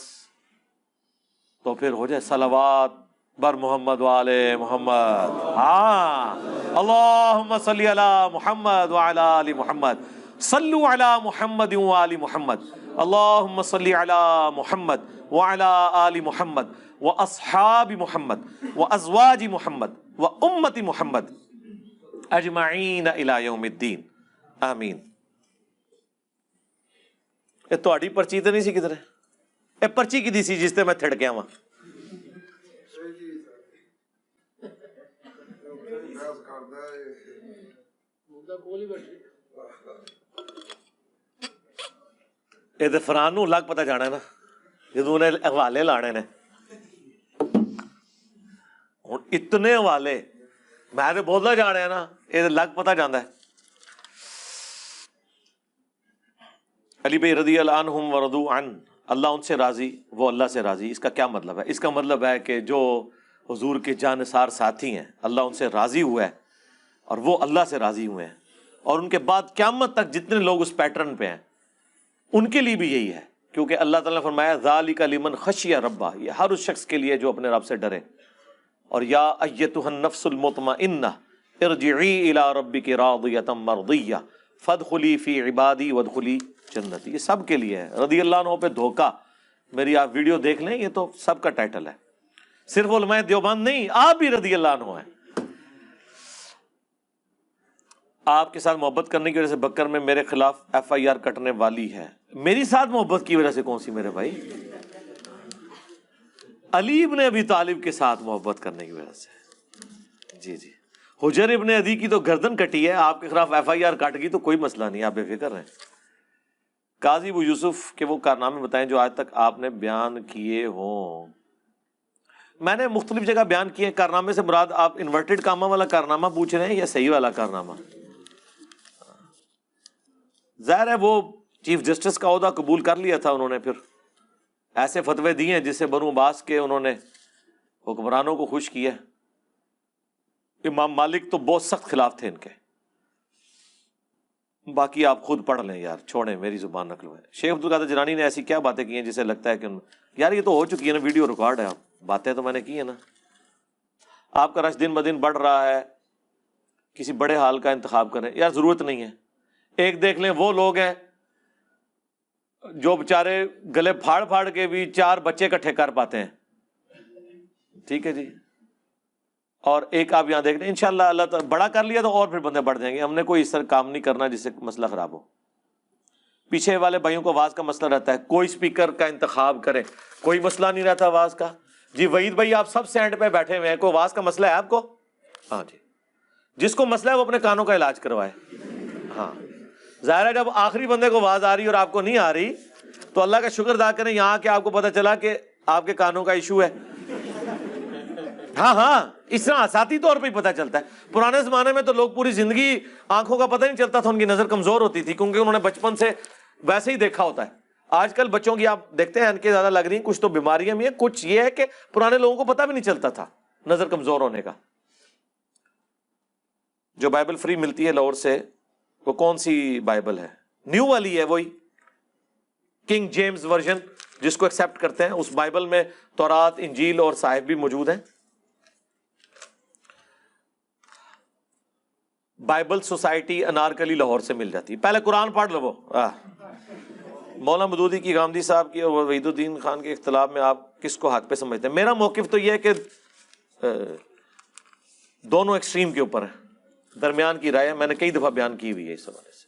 تو پھر ہو جائے صلوات بر محمد وآل محمد. ہاں اللہم صلی علی محمد وعلی آل محمد، صلو علی محمد وآل محمد، اللہم صلی علی محمد وعلی آل محمد واصحاب محمد وازواج محمد وامت محمد اجمعین الی یوم الدین آمین. یہ تہاڈی پرچی تے نہیں سی کدھر، یہ پرچی کی دی سی جس تے میں تھڑ گیا واں. یہ تو فرحان نو لگ پتہ جانا ہے نا جدوں نے حوالے لانے نے. ہن اتنے حوالے میں تو بولنا جا رہا ہے نا، یہ لگ پتہ جانا ہے. علی بھائی رضی اللہ عنہم ورضوا عنہ، اللہ ان سے راضی وہ اللہ سے راضی. اس کا کیا مطلب ہے؟ اس کا مطلب ہے کہ جو حضور کے جانثار ساتھی ہیں اللہ ان سے راضی ہوا ہے اور وہ اللہ سے راضی ہوئے ہیں، اور ان کے بعد قیامت تک جتنے لوگ اس پیٹرن پہ ہیں ان کے لیے بھی یہی ہے، کیونکہ اللہ تعالیٰ نے فرمایا ذالک لمن خشی ربہ، یہ ہر اس شخص کے لیے جو اپنے رب سے ڈرے. اور یا ایتھا النفس المطمئنہ ارجعی الی ربک راضیۃ مرضیہ فادخلی فی عبادی وادخلی جنتی. یہ سب کے لیے ہے. رضی اللہ عنہ پہ دھوکہ، میری آپ ویڈیو دیکھ لیں، یہ تو سب کا ٹائٹل ہے، صرف علماء دیوبند نہیں، آپ بھی رضی اللہ عنہ ہیں. آپ کے ساتھ محبت کرنے کی وجہ سے بکر میں میرے خلاف FIR کٹنے والی ہے. میری ساتھ محبت کی وجہ سے کون سی میرے بھائی؟ علی ابن ابی طالب کے ساتھ محبت کرنے کی وجہ سے. جی جی، حجر ابن عدی کی تو گردن کٹی ہے، آپ کے خلاف FIR کٹ گئی تو کوئی مسئلہ نہیں، آپ بے فکر رہیں. قاضی ابو یوسف کے وہ کارنامے بتائیں جو آج تک آپ نے بیان کیے ہوں. میں نے مختلف جگہ بیان کیے. کارنامے سے مراد آپ انورٹڈ کاما والا کارنامہ پوچھ رہے ہیں یا صحیح والا کارنامہ؟ ظاہر ہے وہ چیف جسٹس کا عہدہ قبول کر لیا تھا انہوں نے، پھر ایسے فتوے دیے ہیں جس سے بنو عباس کے انہوں نے حکمرانوں کو خوش کیا. امام مالک تو بہت سخت خلاف تھے ان کے. باقی آپ خود پڑھ لیں یار، چھوڑیں میری زبان نقل ہوئے. شیخ عبدالقادر جیلانی نے ایسی کیا باتیں کی ہیں جسے لگتا ہے کہ یار یہ تو ہو چکی ہے نا، ویڈیو ریکارڈ ہے، باتیں تو میں نے کی ہیں نا. آپ کا رش دن بدن بڑھ رہا ہے، کسی بڑے حال کا انتخاب کریں یار، ضرورت نہیں ہے. ایک دیکھ لیں وہ لوگ ہیں جو بیچارے گلے پھاڑ پھاڑ کے بھی 4 بچے اکٹھے کر پاتے ہیں، ٹھیک ہے جی. اور ایک آپ یہاں دیکھ لیں، انشاءاللہ اللہ تعالیٰ بڑا کر لیا تو اور پھر بندے بڑھ جائیں گے. ہم نے کوئی اس طرح کام نہیں کرنا جس سے مسئلہ خراب ہو. پیچھے والے بھائیوں کو آواز کا مسئلہ رہتا ہے، کوئی اسپیکر کا انتخاب کرے، کوئی مسئلہ نہیں رہتا آواز کا. جی وحید بھائی آپ سب سینڈ پہ بیٹھے ہوئے ہیں، کوئی آواز کا مسئلہ ہے آپ کو؟ ہاں جی، جس کو مسئلہ ہے وہ اپنے کانوں کا علاج کروائے. ہاں ظاہر ہے جب آخری بندے کو آواز آ رہی اور آپ کو نہیں آ رہی تو اللہ کا شکر ادا کریں یہاں کہ آپ کو پتہ چلا کہ آپ کے کانوں کا ایشو ہے. ہاں اس طرح ذاتی طور پہ ہی پتہ چلتا ہے. پرانے زمانے میں تو لوگ پوری زندگی آنکھوں کا پتہ نہیں چلتا تھا، ان کی نظر کمزور ہوتی تھی کیونکہ انہوں نے بچپن سے ویسے ہی دیکھا ہوتا ہے. آج کل بچوں کی آپ دیکھتے ہیں ان کے زیادہ لگ رہی ہیں، کچھ تو بیماریاں بھی ہیں، کچھ یہ ہے کہ پرانے لوگوں کو پتہ بھی نہیں چلتا تھا نظر کمزور ہونے کا. جو بائبل فری ملتی ہے لاہور سے، وہ کون سی بائبل ہے؟ نیو والی ہے، وہی کنگ جیمز ورژن جس کو ایکسیپٹ کرتے ہیں. اس بائبل میں تورات، انجیل اور صحائف بھی موجود ہیں. بائبل سوسائٹی انارکلی لاہور سے مل جاتی ہے. پہلے قرآن پڑھ لو. مولانا مودودی کی غامدی صاحب کی اور وحید الدین خان کے اختلاف میں آپ کس کو حق پہ سمجھتے ہیں؟ میرا موقف تو یہ ہے کہ دونوں ایکسٹریم کے اوپر ہے، درمیان کی رائے ہے. میں نے کئی دفعہ بیان کی ہوئی ہے اس حوالے سے.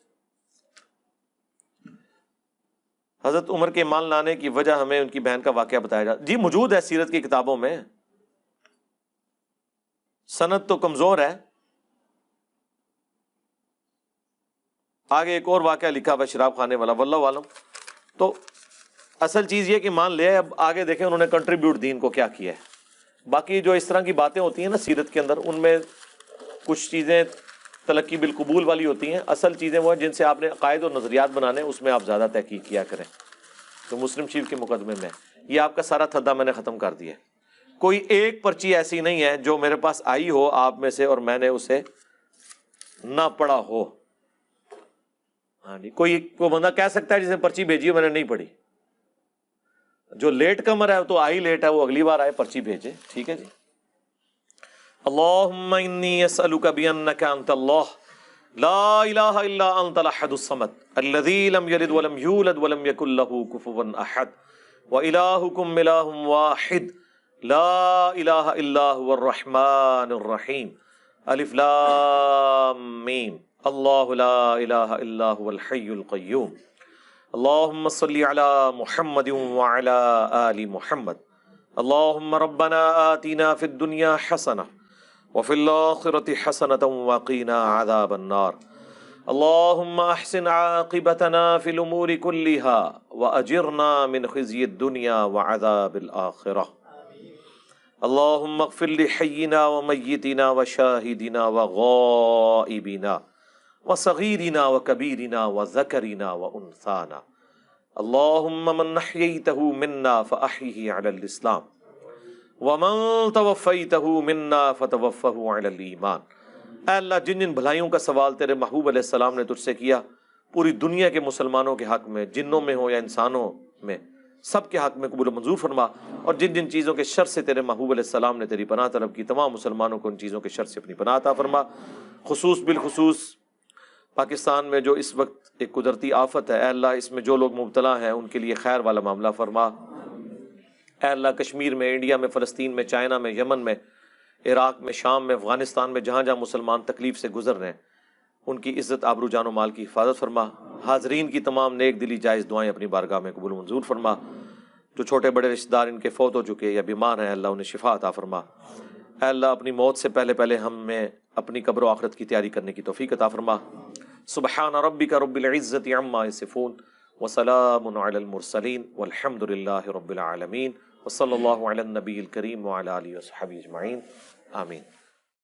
حضرت عمر کے ایمان لانے کی وجہ ہمیں ان کی بہن کا واقعہ بتایا جاتا. جی موجود ہے سیرت کی کتابوں میں، سند تو کمزور ہے. آگے ایک اور واقعہ لکھا ہوا شراب خانے والا، واللہ عالم. تو اصل چیز یہ کہ مان لے، اب آگے دیکھیں انہوں نے کنٹریبیوٹ دین کو کیا کیا ہے. باقی جو اس طرح کی باتیں ہوتی ہیں نا سیرت کے اندر، ان میں کچھ چیزیں تلقی بالقبول والی ہوتی ہیں، اصل چیزیں وہ ہیں جن سے آپ نے عقائد اور نظریات بنانے، اس میں آپ زیادہ تحقیق کیا کریں. تو مسلم شریف کے مقدمے میں یہ آپ کا سارا تھدا میں نے ختم کر دیا. کوئی ایک پرچی ایسی نہیں ہے جو میرے پاس آئی ہو آپ میں سے اور میں نے اسے نہ پڑھا ہو. ہاں جی، کوئی بندہ کہہ سکتا ہے جسے پرچی بھیجی ہو میں نے نہیں پڑھی. جو لیٹ کمر ہے تو آئی لیٹ ہے، وہ اگلی بار آئے پرچی بھیجے. ٹھیک ہے جی. اللہم انی اسألک بانک انت اللہ لا الہ الا انت الاحد الصمد الذی لم یلد ولم یولد ولم یکن له کفوا احد والہکم الہ واحد لا الہ الا هو الرحمن الرحیم الف لام میم اللہ لا الہ الا هو الحی القیوم اللہم صلی علی محمد وعلی آل محمد اللہم ربنا آتنا فی الدنیا حسنہ وفی الآخرۃ حسنۃ وقنا عذاب النار اللہم احسن عاقبتنا فی الامور کلها واجرنا من خزی الدنیا وعذاب الآخرہ اللہم اغفر لحینا ومیتنا وشاہدنا وغائبنا وصغیرنا وکبیرنا وذکرنا وانثانا اللہم من احییتہ منا فاحیہ علی الاسلام ومن توفیتہ منا فتوفہ علی الایمان. اے اللہ جن جن بھلائیوں کا سوال تیرے محبوب علیہ السلام نے تجھ سے کیا پوری دنیا کے مسلمانوں کے حق میں، جنوں میں ہو یا انسانوں میں، سب کے حق میں قبول و منظور فرما. اور جن جن چیزوں کے شر سے تیرے محبوب علیہ السلام نے تیری پناہ طلب کی، تمام مسلمانوں کو ان چیزوں کے شر سے اپنی پناہ عطا فرما. خصوص بالخصوص پاکستان میں جو اس وقت ایک قدرتی آفت ہے، اے اللہ اس میں جو لوگ مبتلا ہیں ان کے لیے خیر والا معاملہ فرما. اے اللہ کشمیر میں، انڈیا میں، فلسطین میں، چائنا میں، یمن میں، عراق میں، شام میں، افغانستان میں، جہاں جہاں مسلمان تکلیف سے گزر رہے ہیں ان کی عزت، آبرو، جان و مال کی حفاظت فرما. حاضرین کی تمام نیک دلی جائز دعائیں اپنی بارگاہ میں قبول و منظور فرما. جو چھوٹے بڑے رشتہ دار ان کے فوت ہو چکے یا بیمار ہیں، اللہ انہیں شفا عطا فرما. اے اللہ اپنی موت سے پہلے پہلے ہمیں اپنی قبر و آخرت کی تیاری کرنے کی توفیق عطا فرما. سبحان ربک رب العزۃ عما یصفون وسلام علی المرسلین والحمد للہ رب العالمین وصلی اللہ علی النبی الکریم وعلی آلہ وصحبہ اجمعین. آمین.